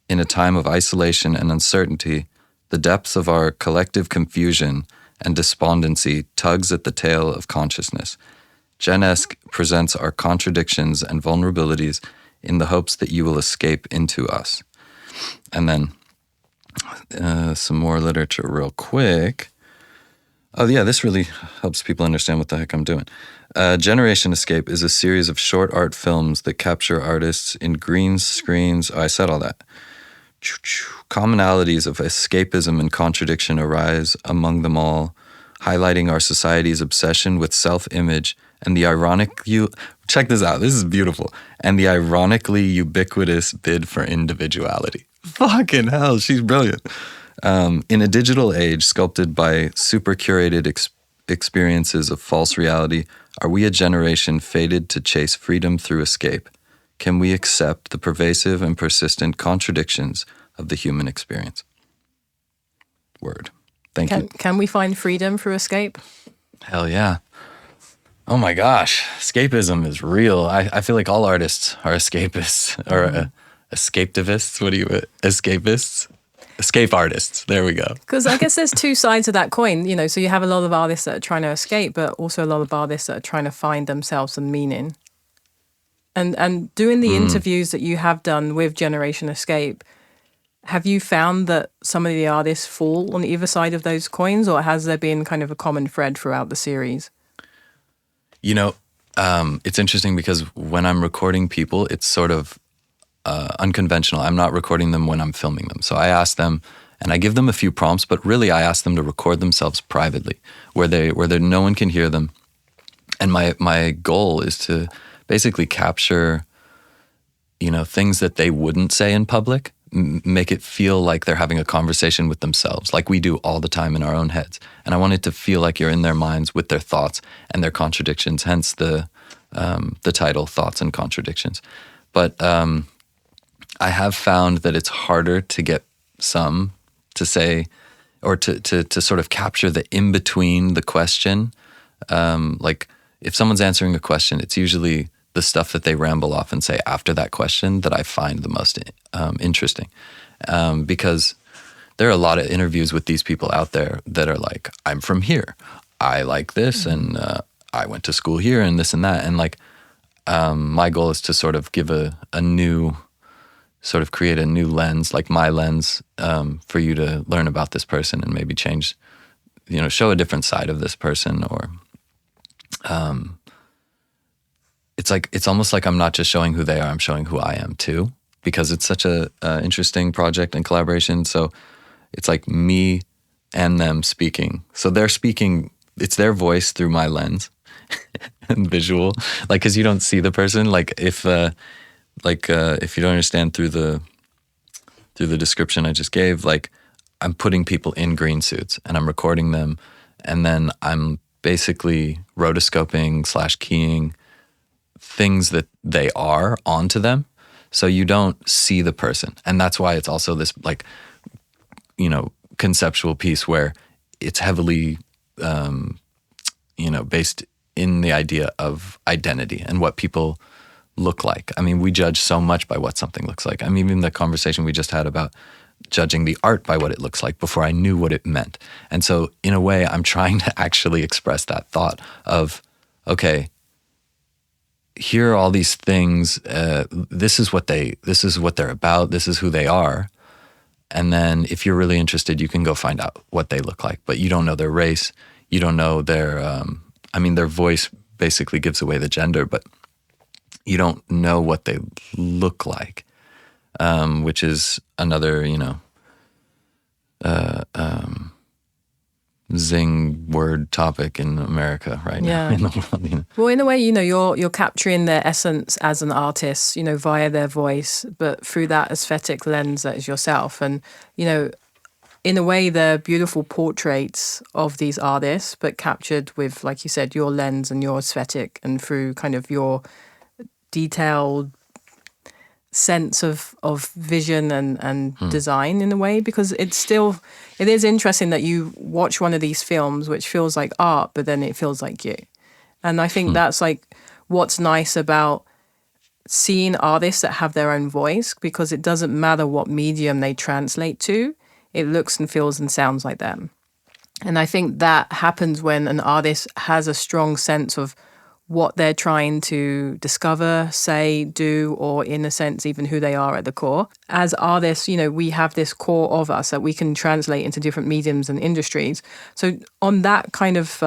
In a time of isolation and uncertainty, the depths of our collective confusion and despondency tugs at the tail of consciousness. Jen-esque presents our contradictions and vulnerabilities in the hopes that you will escape into us. And then some more literature real quick. Oh yeah, this really helps people understand what the heck I'm doing. Generation Escape is a series of short art films that capture artists in green screens. Oh, I said all that. Commonalities of escapism and contradiction arise among them all, highlighting our society's obsession with self-image and the check this out, this is beautiful, and the ironically ubiquitous bid for individuality. Fucking hell, she's brilliant. In a digital age sculpted by super curated experiences of false reality, are we a generation fated to chase freedom through escape? Can we accept the pervasive and persistent contradictions of the human experience? Word. Thank you. Can we find freedom through escape? Hell yeah. Oh my gosh. Escapism is real. I feel like all artists are escapists or escapativists. What do you, escapists? Escape artists. There we go. Because I guess there's two sides of that coin, you know, so you have a lot of artists that are trying to escape, but also a lot of artists that are trying to find themselves some meaning. And doing the interviews that you have done with Generation Escape, have you found that some of the artists fall on either side of those coins, or has there been kind of a common thread throughout the series? You know, it's interesting because when I'm recording people, it's sort of unconventional. I'm not recording them when I'm filming them. So I ask them And I give them a few prompts, but really I ask them to record themselves privately, where no one can hear them. And my goal is to basically capture, things that they wouldn't say in public, make it feel like they're having a conversation with themselves, like we do all the time in our own heads. And I want it to feel like you're in their minds with their thoughts and their contradictions, hence the title, Thoughts and Contradictions. But I have found that it's harder to get some to say, or to sort of capture the in-between the question. Like if someone's answering a question, it's usually the stuff that they ramble off and say after that question that I find the most interesting. Because there are a lot of interviews with these people out there that are like, I'm from here, I like this, and I went to school here, and this and that. And like, my goal is to sort of give a new, sort of create a new lens, like my lens, for you to learn about this person and maybe change, show a different side of this person. Or it's almost like I'm not just showing who they are, I'm showing who I am too, because it's such a interesting project and collaboration. So it's like me and them speaking. So they're speaking, it's their voice through my lens and visual, like, cause you don't see the person. Like if you don't understand through the description I just gave, like I'm putting people in green suits and I'm recording them, and then I'm basically rotoscoping / keying things that they are onto them, so you don't see the person. And that's why it's also this like, conceptual piece where it's heavily, based in the idea of identity and what people look like. I mean, we judge so much by what something looks like. I mean, even the conversation we just had about judging the art by what it looks like before I knew what it meant. And so in a way, I'm trying to actually express that thought of, okay, here are all these things. This is what they're about. This is who they are. And then if you're really interested, you can go find out what they look like, but you don't know their race. You don't know their, their voice basically gives away the gender, but you don't know what they look like, which is another, zing word topic in America right now in the world. Well, in a way, you're capturing their essence as an artist, via their voice, but through that aesthetic lens that is yourself. And, in a way, they're beautiful portraits of these artists, but captured with, like you said, your lens and your aesthetic, and through kind of your detailed sense of vision and design in a way. Because it is interesting that you watch one of these films which feels like art, but then it feels like you. And I think that's like what's nice about seeing artists that have their own voice, because it doesn't matter what medium they translate to, it looks and feels and sounds like them. And I think that happens when an artist has a strong sense of what they're trying to discover, say, do, or in a sense, even who they are at the core. As artists, we have this core of us that we can translate into different mediums and industries. So on that kind of,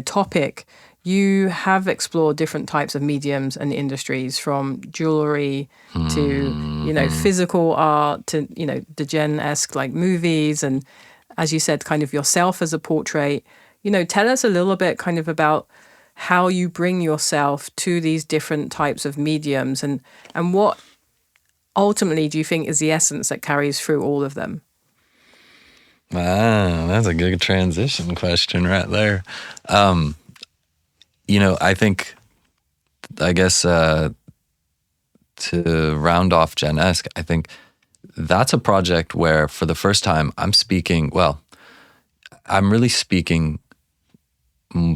topic, you have explored different types of mediums and industries, from jewelry to, physical art to, Degen-esque like movies. And as you said, kind of yourself as a portrait. Tell us a little bit kind of about how you bring yourself to these different types of mediums, and what ultimately do you think is the essence that carries through all of them? Wow, that's a good transition question right there. I guess to round off Gen-esque, I think that's a project where for the first time I'm really speaking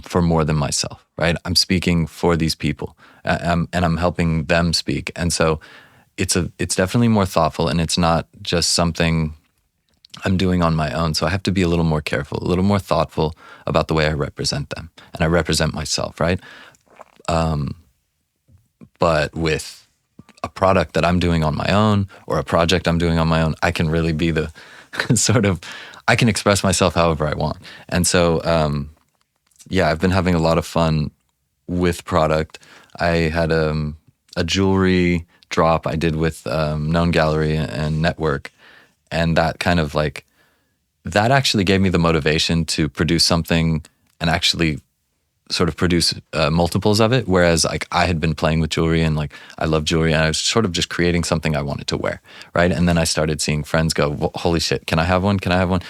for more than myself, right? I'm speaking for these people, and I'm helping them speak. And so it's definitely more thoughtful, and it's not just something I'm doing on my own. So I have to be a little more careful, a little more thoughtful about the way I represent them, and I represent myself, right? But with a product that I'm doing on my own, or a project I'm doing on my own, I can really be the I can express myself however I want. And so, I've been having a lot of fun with product. I had a jewelry drop I did with Known Gallery and Network, And that kind of like, that actually gave me the motivation to produce something and actually sort of produce multiples of it. Whereas like I had been playing with jewelry and like I love jewelry and I was sort of just creating something I wanted to wear, right? And then I started seeing friends go, holy shit, can I have one? Can I have one?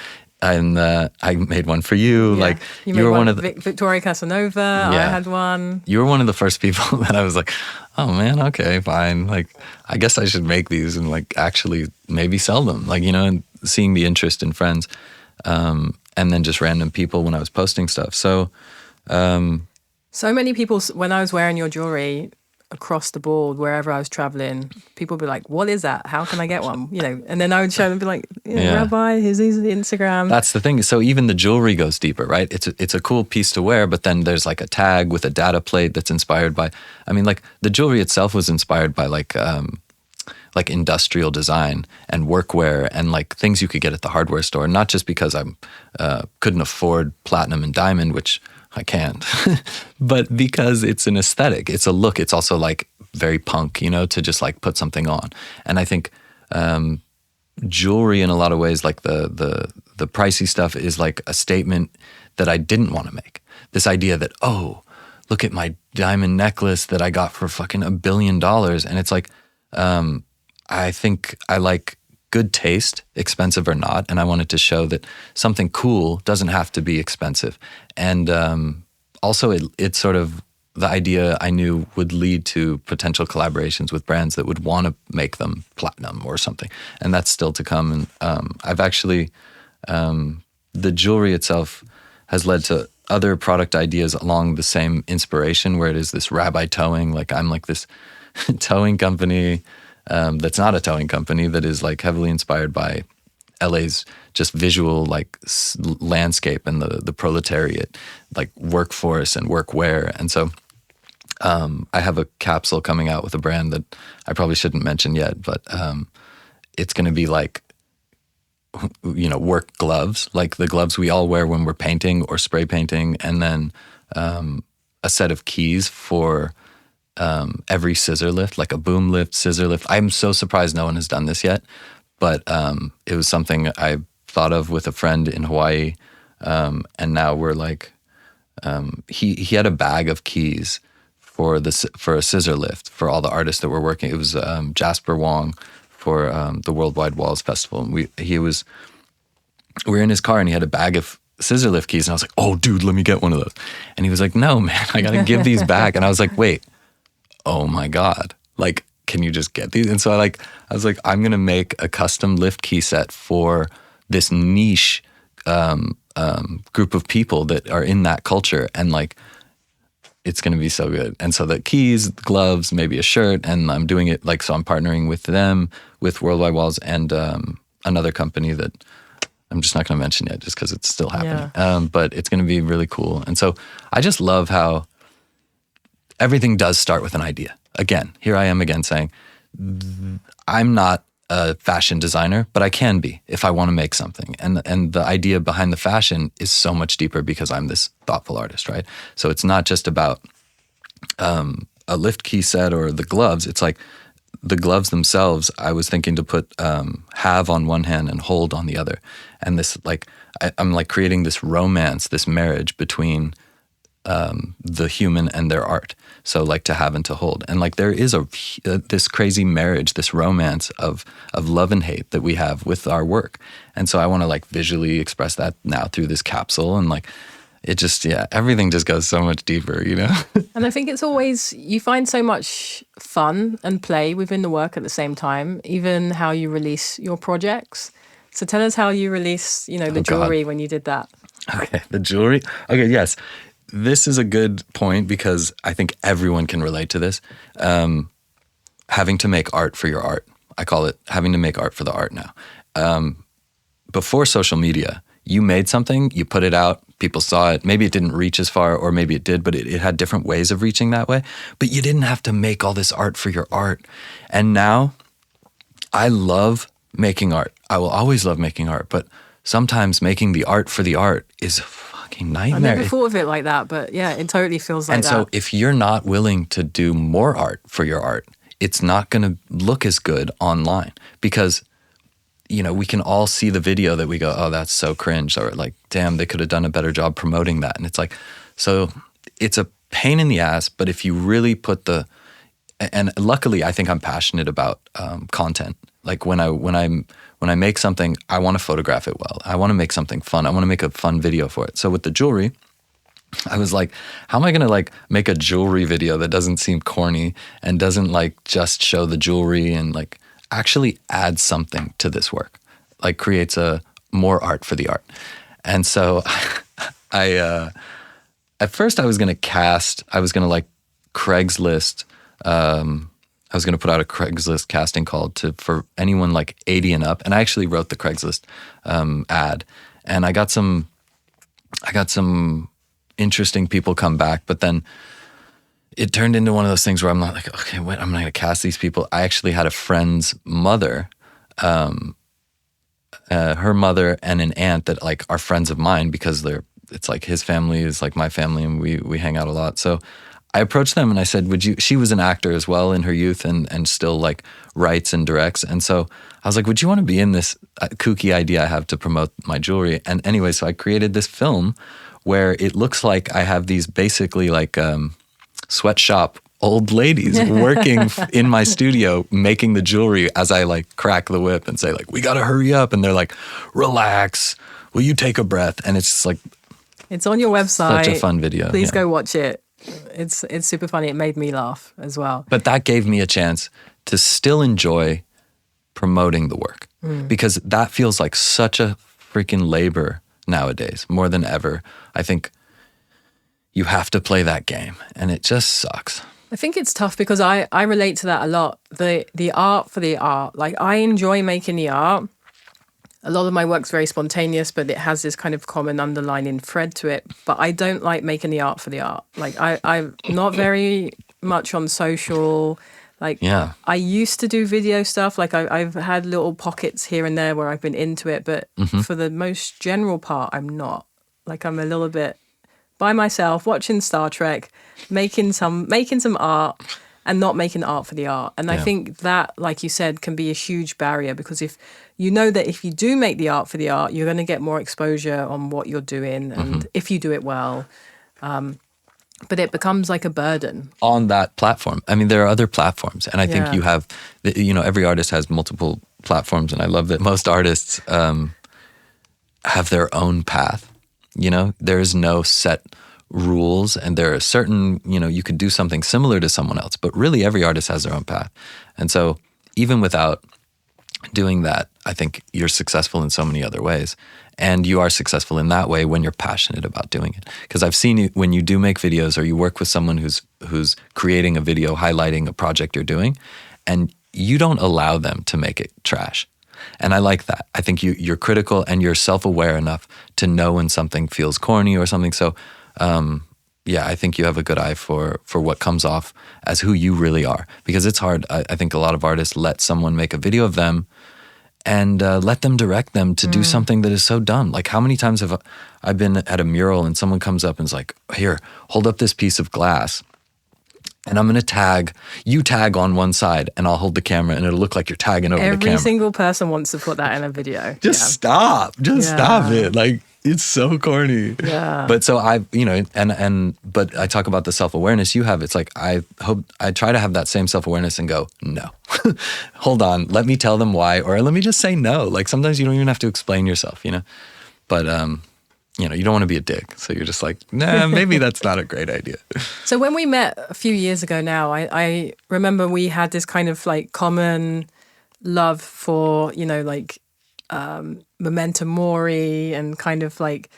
And I made one for you. Yeah. Like you were made one of the Victoria Casanova. I had one. You were one of the first people that I was like, oh man, okay, fine. Like I guess I should make these and like actually maybe sell them. Like, you know, and seeing the interest in friends, and then just random people when I was posting stuff. So many people, when I was wearing your jewelry across the board, wherever I was traveling, people would be like, what is that? How can I get one? You know, and then I would show them and be like, Rabbi, here's his Instagram. That's the thing. So even the jewelry goes deeper, right? It's a cool piece to wear, but then there's like a tag with a data plate that's inspired by, I mean, like the jewelry itself was inspired by like industrial design and workwear and like things you could get at the hardware store. Not just because I couldn't afford platinum and diamond, which I can't, but because it's an aesthetic, it's a look. It's also like very punk, you know, to just like put something on. And I think jewelry in a lot of ways, like the pricey stuff is like a statement that I didn't want to make. This idea that, oh, look at my diamond necklace that I got for fucking $1 billion. And it's like, I think I like good taste, expensive or not, and I wanted to show that something cool doesn't have to be expensive. And also it's sort of the idea I knew would lead to potential collaborations with brands that would want to make them platinum or something. And that's still to come. And I've actually, the jewelry itself has led to other product ideas along the same inspiration, where it is this rabbi towing. Like I'm like this towing company that's not a towing company, that is like heavily inspired by LA's just visual like landscape and the proletariat, like workforce and workwear. And so I have a capsule coming out with a brand that I probably shouldn't mention yet, but it's going to be like, you know, work gloves, like the gloves we all wear when we're painting or spray painting, and then a set of keys for every scissor lift, like a boom lift, scissor lift. I'm so surprised no one has done this yet, but it was something I thought of with a friend in Hawaii, and now we're like, he had a bag of keys for a scissor lift for all the artists that were working. It was Jasper Wong for the Worldwide Walls Festival, and we were in his car and he had a bag of scissor lift keys, and I was like, oh dude, let me get one of those. And he was like, no man, I gotta give these back. And I was like, wait, oh my God, like, can you just get these? And so I was like, I'm going to make a custom lift key set for this niche group of people that are in that culture. And like, it's going to be so good. And so the keys, gloves, maybe a shirt, and I'm doing it like, so I'm partnering with them, with Worldwide Walls, and another company that I'm just not going to mention yet just because it's still happening. Yeah. But it's going to be really cool. And so I just love how everything does start with an idea. Again, here I am again saying, I'm not a fashion designer, but I can be if I want to make something. And the idea behind the fashion is so much deeper because I'm this thoughtful artist, right? So it's not just about a lift key set or the gloves. It's like the gloves themselves, I was thinking to put have on one hand and hold on the other. And this, like, I'm like creating this romance, this marriage between the human and their art. So like to have and to hold. And like there is this crazy marriage, this romance of love and hate that we have with our work. And so I want to like visually express that now through this capsule. And like it just, everything just goes so much deeper, you know? And I think it's always, you find so much fun and play within the work at the same time, even how you release your projects. So tell us how you release, you know, the jewelry when you did that. Okay, the jewelry. Okay, yes. This is a good point because I think everyone can relate to this. Having to make art for your art. I call it having to make art for the art now. Before social media, you made something, you put it out, people saw it. Maybe it didn't reach as far, or maybe it did, but it had different ways of reaching that way. But you didn't have to make all this art for your art. And now I love making art. I will always love making art, but sometimes making the art for the art is nightmare. I never thought of it like that, but yeah, it totally feels like that. And so if you're not willing to do more art for your art, it's not going to look as good online because we can all see the video that we go, oh, that's so cringe, or like, damn, they could have done a better job promoting that. And it's like, so it's a pain in the ass, but if you really put and luckily I think I'm passionate about content. Like when I make something, I want to photograph it well. I want to make something fun. I want to make a fun video for it. So with the jewelry, I was like, how am I going to like make a jewelry video that doesn't seem corny and doesn't like just show the jewelry and like actually add something to this work, like creates more art for the art. And so at first I was going to like Craigslist, I was going to put out a Craigslist casting call for anyone like 80 and up. And I actually wrote the Craigslist ad, and I got some interesting people come back, but then it turned into one of those things where I'm not like, okay, wait, I'm not going to cast these people. I actually had a friend's mother, her mother and an aunt that like are friends of mine because it's like his family is like my family, and we hang out a lot. So I approached them and I said, she was an actor as well in her youth and still like writes and directs. And so I was like, would you want to be in this kooky idea I have to promote my jewelry? And anyway, so I created this film where it looks like I have these basically like sweatshop old ladies working in my studio making the jewelry as I like crack the whip and say like, we got to hurry up. And they're like, relax, will you take a breath? And it's just like, it's on your website. Such a fun video. Please go watch it. It's super funny. It made me laugh as well. But that gave me a chance to still enjoy promoting the work because that feels like such a freaking labor nowadays, more than ever. I think you have to play that game, and it just sucks. I think it's tough because I relate to that a lot. The art for the art. Like, I enjoy making the art. A lot of my work's very spontaneous, but it has this kind of common underlining thread to it. But I don't like making the art for the art. Like, I'm not very much on social. Like, yeah. I used to do video stuff. Like, I've had little pockets here and there where I've been into it. But for the most general part, I'm not. Like, I'm a little bit by myself, watching Star Trek, making some art, and not making art for the art. And I think that, like you said, can be a huge barrier because if you know that if you do make the art for the art, you're going to get more exposure on what you're doing and if you do it well. But it becomes like a burden. On that platform. I mean, there are other platforms. And I think you have, every artist has multiple platforms. And I love that most artists have their own path. There is no set rules, and there are certain, you could do something similar to someone else, but really every artist has their own path. And so even without doing that, I think you're successful in so many other ways. And you are successful in that way when you're passionate about doing it. Because I've seen it when you do make videos or you work with someone who's creating a video highlighting a project you're doing, and you don't allow them to make it trash. And I like that. I think you're critical and you're self-aware enough to know when something feels corny or something. So I think you have a good eye for what comes off as who you really are. Because it's hard. I think a lot of artists let someone make a video of them and let them direct them to do something that is so dumb. Like, how many times have I been at a mural and someone comes up and is like, here, hold up this piece of glass. And I'm going to tag on one side, and I'll hold the camera, and it'll look like you're tagging over the camera. Every single person wants to put that in a video. Stop. Stop it. Like, it's so corny. Yeah. But so but I talk about the self-awareness you have. It's like, I try to have that same self-awareness and go, no, hold on. Let me tell them why, or let me just say no. Like, sometimes you don't even have to explain yourself, but, you don't want to be a dick. So you're just like, nah, maybe that's not a great idea. So when we met a few years ago now, I remember we had this kind of like common love for, memento mori and kind of like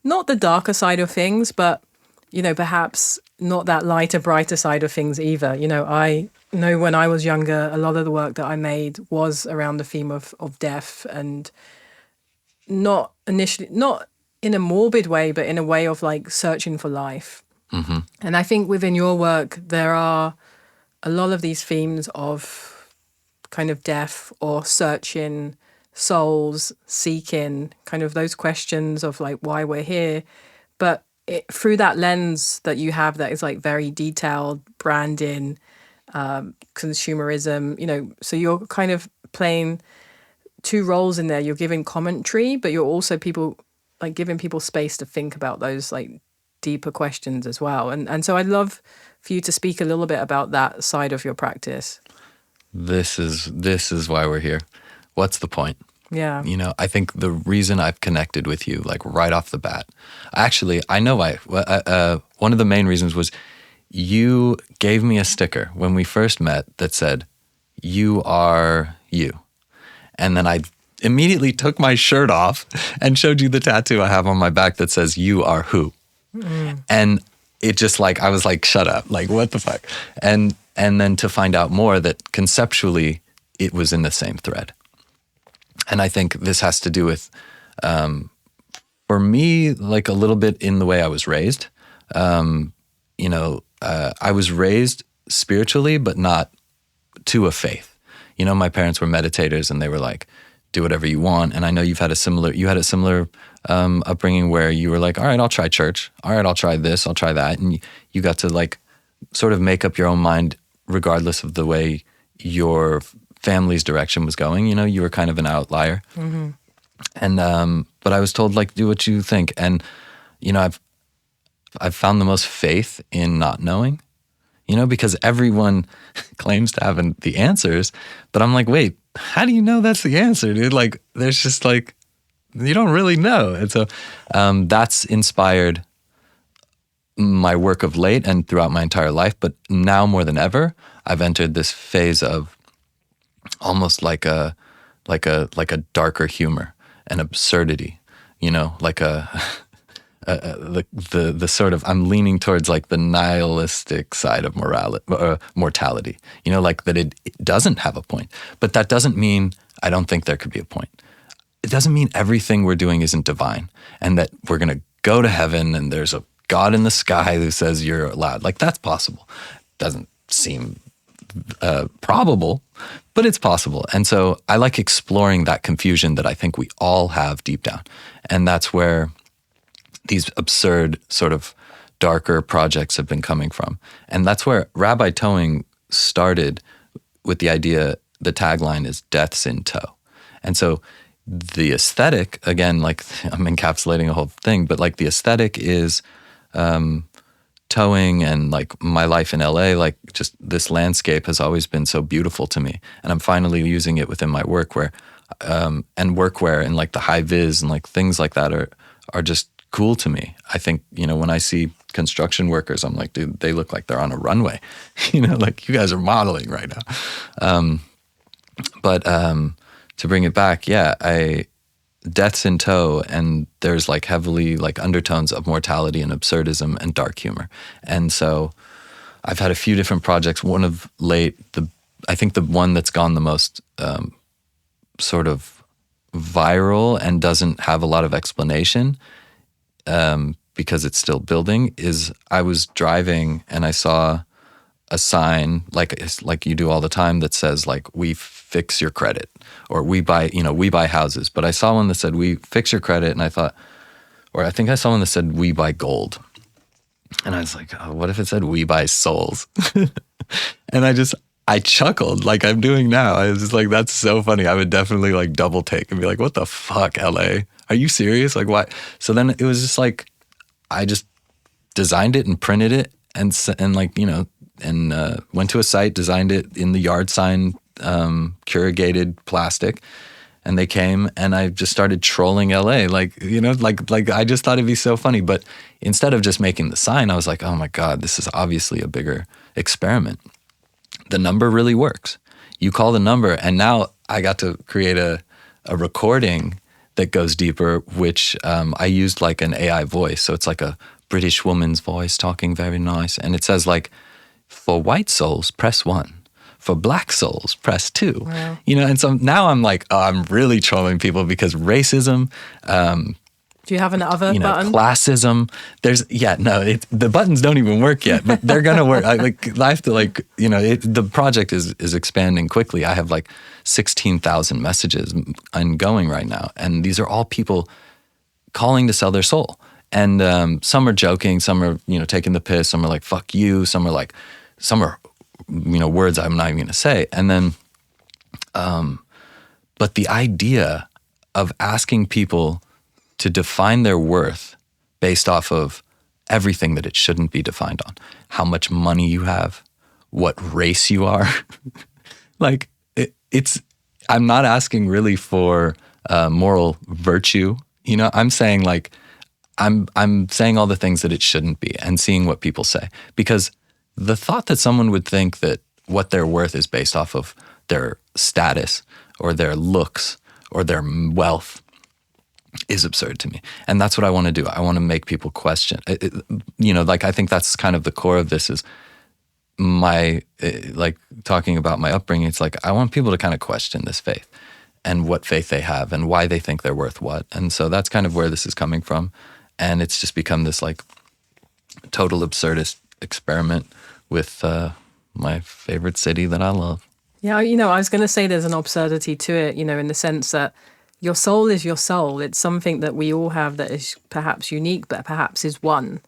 not the darker side of things, but, perhaps not that lighter, brighter side of things either. I know when I was younger, a lot of the work that I made was around the theme of death, and not in a morbid way, but in a way of like searching for life. Mm-hmm. And I think within your work, there are a lot of these themes of kind of death or searching, souls, seeking, kind of those questions of like why we're here. But through that lens that you have that is like very detailed, branding, consumerism, so you're kind of playing two roles in there. You're giving commentary, but you're also giving people space to think about those like deeper questions as well. And so I'd love for you to speak a little bit about that side of your practice. This is why we're here. What's the point? Yeah. I think the reason I've connected with you, like right off the bat, actually, I know why. One of the main reasons was you gave me a sticker when we first met that said, "You are you." And then I immediately took my shirt off and showed you the tattoo I have on my back that says, "You are who." And it just like, I was like, shut up, like, what the fuck? And then to find out more that conceptually it was in the same thread. And I think this has to do with, for me, like a little bit in the way I was raised. I was raised spiritually, but not to a faith. My parents were meditators and they were like, do whatever you want. And I know you had a similar upbringing where you were like, all right, I'll try church. All right, I'll try this, I'll try that. And you got to like sort of make up your own mind regardless of the way your family's direction was going. You were kind of an outlier. Mm-hmm. And but I was told, like, do what you think. And I've found the most faith in not knowing, because everyone claims to have the answers, but I'm like, wait, how do you know that's the answer, dude? Like, there's just like, you don't really know. And so that's inspired my work of late and throughout my entire life. But now more than ever, I've entered this phase of almost like a darker humor and absurdity, like the sort of, I'm leaning towards like the nihilistic side of mortality, like that it doesn't have a point. But that doesn't mean I don't think there could be a point. It doesn't mean everything we're doing isn't divine and that we're going to go to heaven and there's a God in the sky who says you're allowed. Like, that's possible. Doesn't seem probable, but it's possible. And so I like exploring that confusion that I think we all have deep down. And that's where these absurd sort of darker projects have been coming from. And that's where Rabbi Towing started with the idea, the tagline is deaths in tow. And so the aesthetic, again, like I'm encapsulating a whole thing, but like the aesthetic is towing and like my life in LA, like just this landscape has always been so beautiful to me. And I'm finally using it within my workwear and workwear and like the high vis and like things like that are just cool to me. I think, when I see construction workers, I'm like, dude, they look like they're on a runway, like you guys are modeling right now. But to bring it back, death's in tow, and there's like heavily like undertones of mortality and absurdism and dark humor. And so I've had a few different projects. One of late, I think the one that's gone the most sort of viral and doesn't have a lot of explanation because it's still building is I was driving and I saw a sign like you do all the time that says like, we fix your credit, or we buy houses. But I saw one that said, we fix your credit. And I thought, or I think I saw one that said, we buy gold. And I was like, oh, what if it said, we buy souls? And I chuckled like I'm doing now. I was just like, that's so funny. I would definitely like double take and be like, what the fuck, LA? Are you serious? Like, why? So then it was just like, I just designed it and printed it and like, and went to a site, designed it in the yard sign, corrugated plastic, and they came and I just started trolling LA. Like I just thought it'd be so funny. But instead of just making the sign, I was like, oh my God, this is obviously a bigger experiment. The number really works. You call the number, and now I got to create a recording that goes deeper, which I used like an AI voice. So it's like a British woman's voice talking very nice. And it says like, for white souls, press 1. For black souls, press 2. Wow. And so now I'm like, oh, I'm really trolling people because racism, do you have another button? Classism. The buttons don't even work yet, but they're gonna work. I have to the project is expanding quickly. I have like 16,000 messages ongoing right now, and these are all people calling to sell their soul. And some are joking, some are taking the piss, some are like fuck you, some are words I'm not even gonna say. And then, But the idea of asking people to define their worth based off of everything that it shouldn't be defined on, how much money you have, what race you are, like I'm not asking really for moral virtue. You know, I'm saying like, I'm saying all the things that it shouldn't be and seeing what people say. Because the thought that someone would think that what their worth is based off of their status or their looks or their wealth is absurd to me. And that's what I want to do. I want to make people question. Like I think that's kind of the core of this is my, like talking about my upbringing. It's like I want people to kind of question this faith and what faith they have and why they think they're worth what. And so that's kind of where this is coming from. And it's just become this like total absurdist experiment with my favorite city that I love. Yeah, I was going to say there's an absurdity to it, in the sense that your soul is your soul. It's something that we all have that is perhaps unique, but perhaps is one.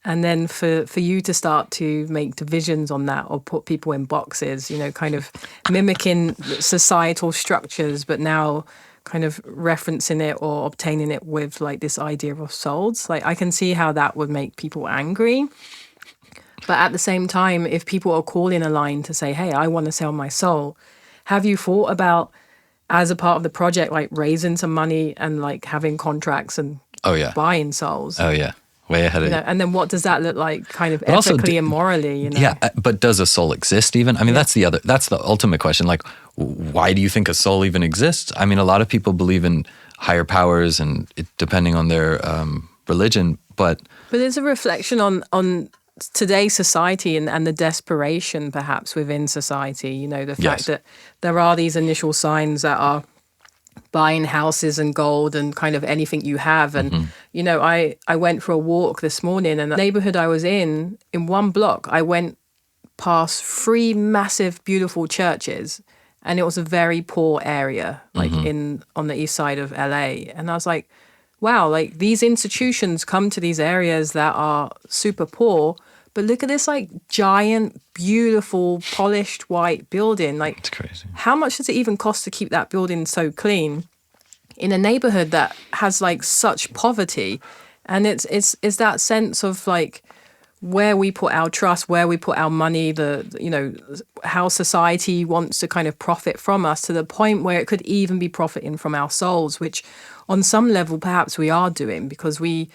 And then for you to start to make divisions on that or put people in boxes, kind of mimicking societal structures, but now kind of referencing it or obtaining it with like this idea of souls. Like I can see how that would make people angry. But at the same time, if people are calling a line to say, hey, I want to sell my soul, have you thought about, as a part of the project, like raising some money and like having contracts and buying souls? Oh, yeah. Way ahead of you. And then what does that look like kind of ethically and morally? Yeah, but does a soul exist even? I mean, that's the ultimate question. Like, why do you think a soul even exists? I mean, a lot of people believe in higher powers and depending on their religion, but it's a reflection on today's society and the desperation perhaps within society, the fact that there are these initial signs that are buying houses and gold and kind of anything you have. And, I went for a walk this morning and the neighborhood I was in one block, I went past 3 massive, beautiful churches and it was a very poor area, like on the east side of LA. And I was like, wow, like these institutions come to these areas that are super poor, but look at this like giant, beautiful, polished white building. Like, it's crazy. How much does it even cost to keep that building so clean in a neighborhood that has like such poverty? And it's that sense of like where we put our trust, where we put our money, how society wants to kind of profit from us to the point where it could even be profiting from our souls, which on some level perhaps we are doing because we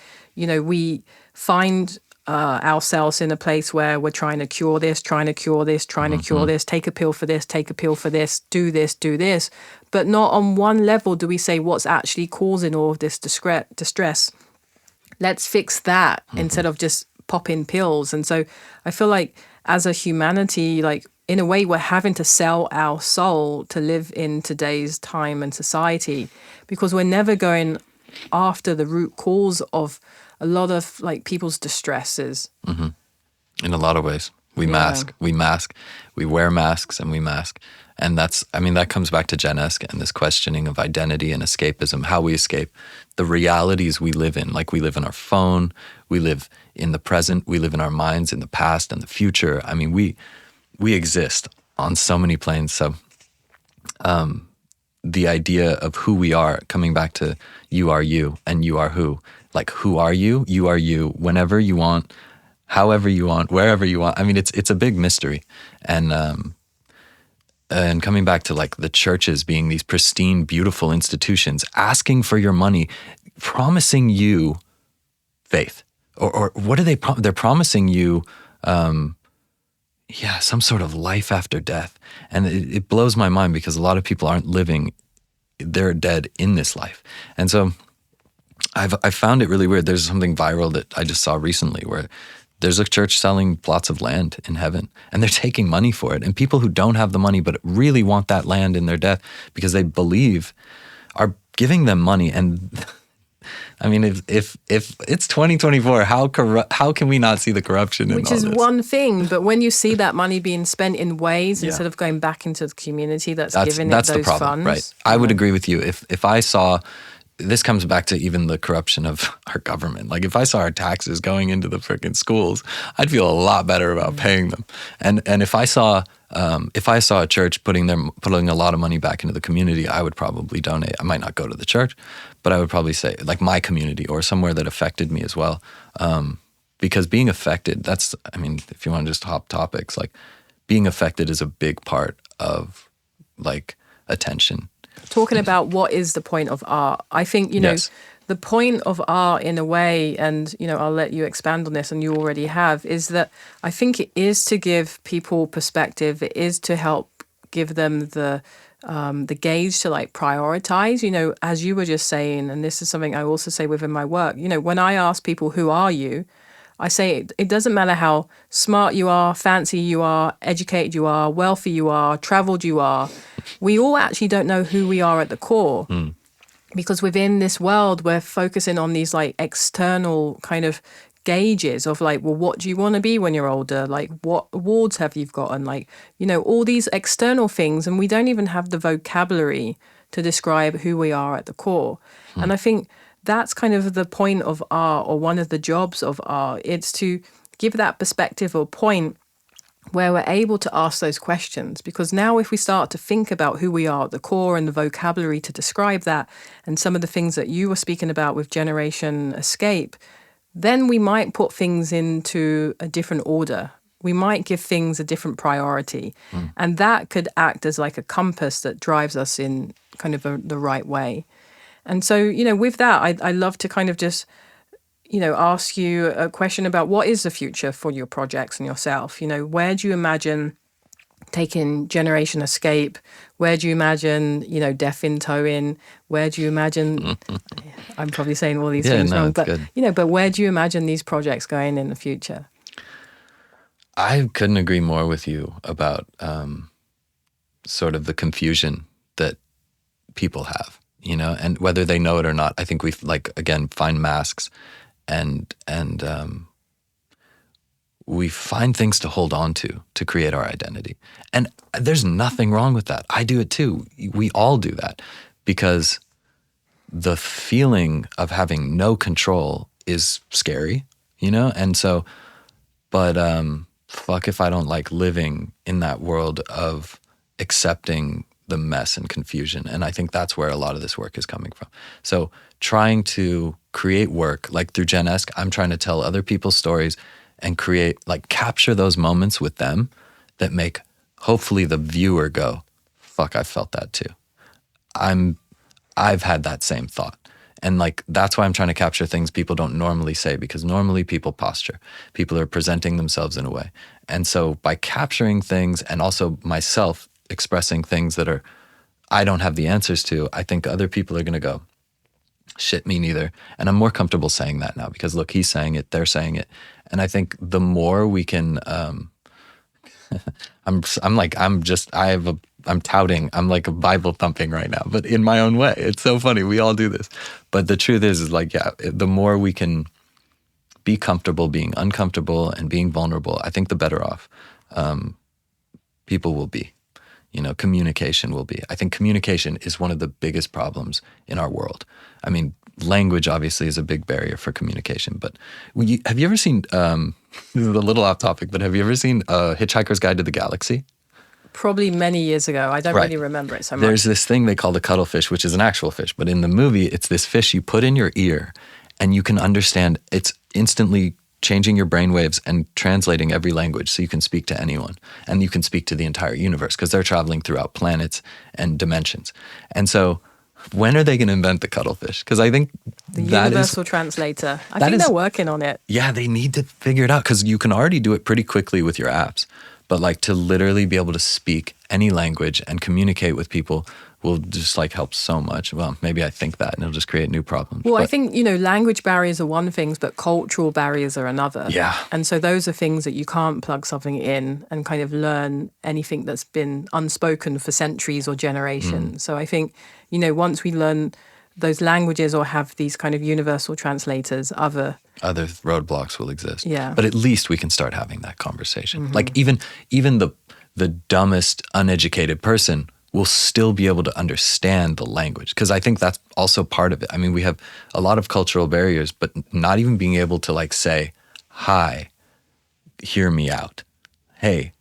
find ourselves in a place where we're trying to cure this, to cure this, take a pill for this, do this. But not on one level do we say what's actually causing all of this distress. Let's fix that instead of just popping pills. And so I feel like as a humanity, like in a way we're having to sell our soul to live in today's time and society because we're never going after the root cause of a lot of like people's distresses. In a lot of ways. We mask, we wear masks and we mask. And that comes back to Gen Esque and this questioning of identity and escapism, how we escape the realities we live in. Like we live in our phone, we live in the present, we live in our minds in the past and the future. I mean, we exist on so many planes. So the idea of who we are, coming back to you are you and you are who. Like, who are you? You are you whenever you want, however you want, wherever you want. I mean, it's a big mystery. And coming back to like the churches being these pristine, beautiful institutions, asking for your money, promising you faith. Or what are they? They're promising you, some sort of life after death. And it blows my mind because a lot of people aren't living, they're dead in this life. And so I found it really weird. There's something viral that I just saw recently where there's a church selling plots of land in heaven and they're taking money for it. And people who don't have the money but really want that land in their death because they believe are giving them money. And I mean, if it's 2024, how can we not see the corruption in all this? Which is one thing, but when you see that money being spent in ways instead of going back into the community that's giving it those funds. Right. I would agree with you. If I saw, this comes back to even the corruption of our government. Like if I saw our taxes going into the freaking schools, I'd feel a lot better about paying them. And if I saw If I saw a church putting a lot of money back into the community, I would probably donate. I might not go to the church, but I would probably say like my community or somewhere that affected me as well. Because being affected, if you want to just hop topics, like being affected is a big part of like attention. Talking about what is the point of art, I think, Yes. the point of art in a way, and, I'll let you expand on this, and you already have, is that I think it is to give people perspective. It is to help give them the gauge to like prioritize, as you were just saying, and this is something I also say within my work, when I ask people, who are you? I say it doesn't matter how smart you are, fancy you are, educated you are, wealthy you are, traveled you are. We all actually don't know who we are at the core. Because within this world, we're focusing on these like external kind of gauges of like, well, what do you want to be when you're older? Like, what awards have you gotten? Like, all these external things. And we don't even have the vocabulary to describe who we are at the core. And I think that's kind of the point of art, or one of the jobs of art. It's to give that perspective or point where we're able to ask those questions. Because now if we start to think about who we are at the core and the vocabulary to describe that, and some of the things that you were speaking about with Generation Escape, then we might put things into a different order. We might give things a different priority. And that could act as like a compass that drives us in kind of the right way. And so, with that, I love to kind of just, ask you a question about what is the future for your projects and yourself? Where do you imagine taking Generation Escape? Where do you imagine, Deaf in Towing? Where do you imagine, I'm probably saying all these things wrong, but, good. But where do you imagine these projects going in the future? I couldn't agree more with you about sort of the confusion that people have. And whether they know it or not, I think we find masks and we find things to hold on to create our identity. And there's nothing wrong with that. I do it too. We all do that because the feeling of having no control is scary, And so, but fuck if I don't like living in that world of accepting the mess and confusion. And I think that's where a lot of this work is coming from. So trying to create work, like through Gen Esque, I'm trying to tell other people's stories and capture those moments with them that make hopefully the viewer go, fuck, I felt that too. I've had that same thought. And that's why I'm trying to capture things people don't normally say, because normally people posture. People are presenting themselves in a way. And so by capturing things, and also myself expressing things that I don't have the answers to, I think other people are going to go, shit, me neither. And I'm more comfortable saying that now because look, he's saying it, they're saying it. And I think the more we can, I'm touting, I'm like a Bible thumping right now, but in my own way. It's so funny. We all do this. But the truth is the more we can be comfortable being uncomfortable and being vulnerable, I think the better off people will be. Communication will be. I think communication is one of the biggest problems in our world. I mean, language obviously is a big barrier for communication, but have you ever seen, this is a little off topic, but have you ever seen Hitchhiker's Guide to the Galaxy? Probably many years ago. I don't really remember it so much. There's this thing they call the cuttlefish, which is an actual fish, but in the movie, it's this fish you put in your ear and you can understand, it's instantly changing your brainwaves and translating every language so you can speak to anyone and you can speak to the entire universe because they're traveling throughout planets and dimensions. And so when are they going to invent the cuttlefish? Because I think the universal translator. I think they're working on it. Yeah, they need to figure it out because you can already do it pretty quickly with your apps. But to literally be able to speak any language and communicate with people will just help so much. Well, maybe I think that and it'll just create new problems. Well, I think, language barriers are one thing, but cultural barriers are another. Yeah. And so those are things that you can't plug something in and kind of learn anything that's been unspoken for centuries or generations. So I think, once we learn those languages or have these kind of universal translators, other roadblocks will exist. Yeah. But at least we can start having that conversation. Even the dumbest, uneducated person will still be able to understand the language. Because I think that's also part of it. I mean, we have a lot of cultural barriers, but not even being able to say, hi, hear me out. Hey,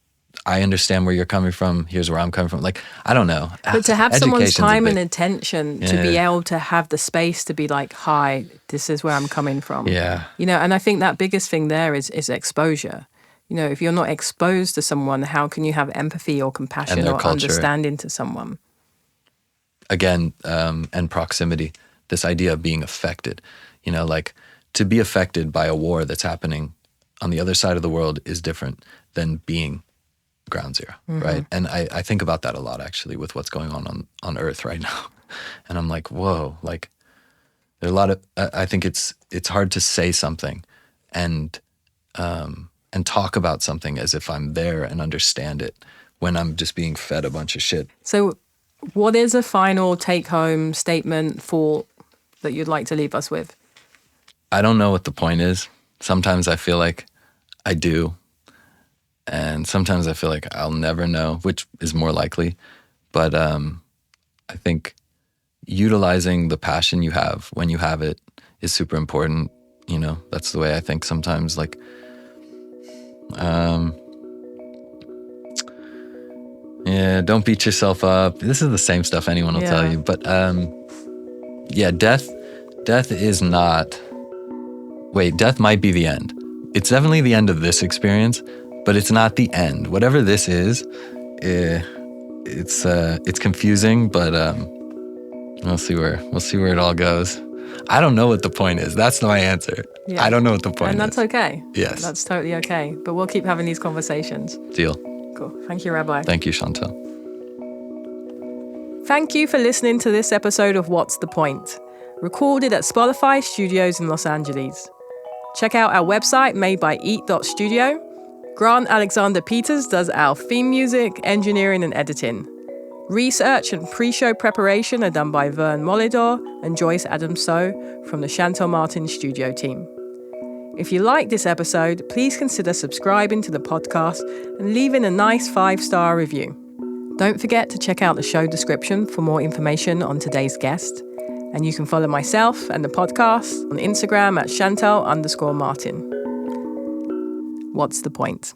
I understand where you're coming from. Here's where I'm coming from. Like, I don't know. But to have someone's Education's a time and big- attention to be able to have the space to be like, hi, this is where I'm coming from. Yeah. You know, and I think that biggest thing there is exposure. You know, if you're not exposed to someone, how can you have empathy or compassion And their or culture. understanding to someone? Again, and proximity, this idea of being affected, you know, like to be affected by a war that's happening on the other side of the world is different than being ground zero, right? And I think about that a lot, actually, with what's going on Earth right now. And I'm like, whoa, like there are a lot of, I think it's hard to say something and talk about something as if I'm there and understand it when I'm just being fed a bunch of shit. So what is a final take-home statement that you'd like to leave us with? I don't know what the point is. Sometimes I feel like I do. And sometimes I feel like I'll never know, which is more likely. But I think utilizing the passion you have when you have it is super important. You know, that's the way I think sometimes. Like, yeah, don't beat yourself up. This is the same stuff anyone will tell you. But yeah, death is not. Wait, death might be the end. It's definitely the end of this experience, but it's not the end. Whatever this is, it's confusing, but we'll see where it all goes. I don't know what the point is. That's my answer. Yeah. I don't know what the point is. And that's okay. Yes. That's totally okay. But we'll keep having these conversations. Deal. Cool. Thank you, Rabbi. Thank you, Shantell. Thank you for listening to this episode of What's the Point? Recorded at Spotify Studios in Los Angeles. Check out our website made by eat.studio. Grant Alexander Peters does our theme music, engineering, and editing. Research and pre-show preparation are done by Vern Molidor and Joyce Adams-So from the Shantell Martin studio team. If you like this episode, please consider subscribing to the podcast and leaving a nice 5-star review. Don't forget to check out the show description for more information on today's guest. And you can follow myself and the podcast on Instagram at Shantell_Martin. What's the point?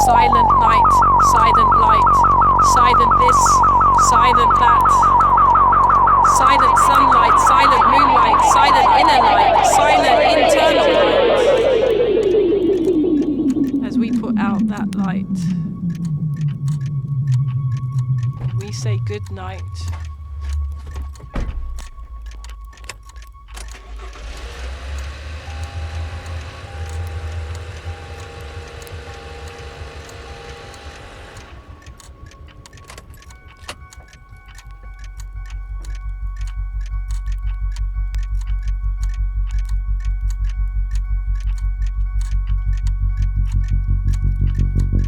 silent night, silent light, silent this, silent that, silent sunlight, silent moonlight, silent inner light, silent internal light. As we put out that light, we say good night.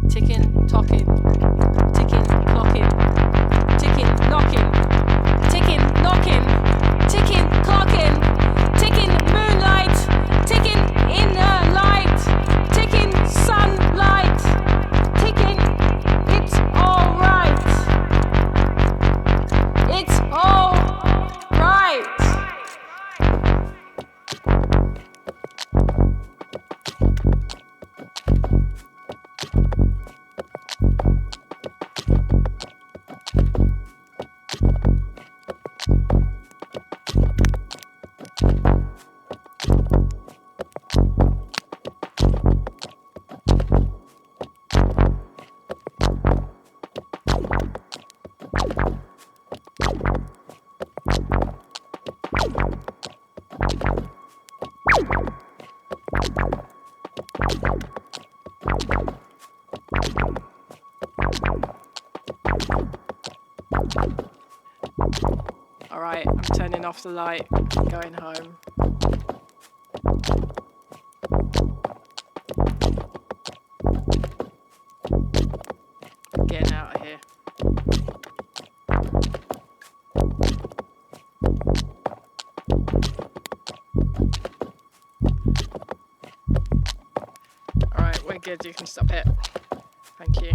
Ticking, talking, ticking, clocking, ticking, knocking, ticking, knocking, ticking, clocking, ticking, moonlight, ticking, inner light, ticking, sunlight, ticking, it's alright. It's alright. Alright, I'm turning off the light, going home. Getting out of here. Alright, we're good, you can stop it. Thank you.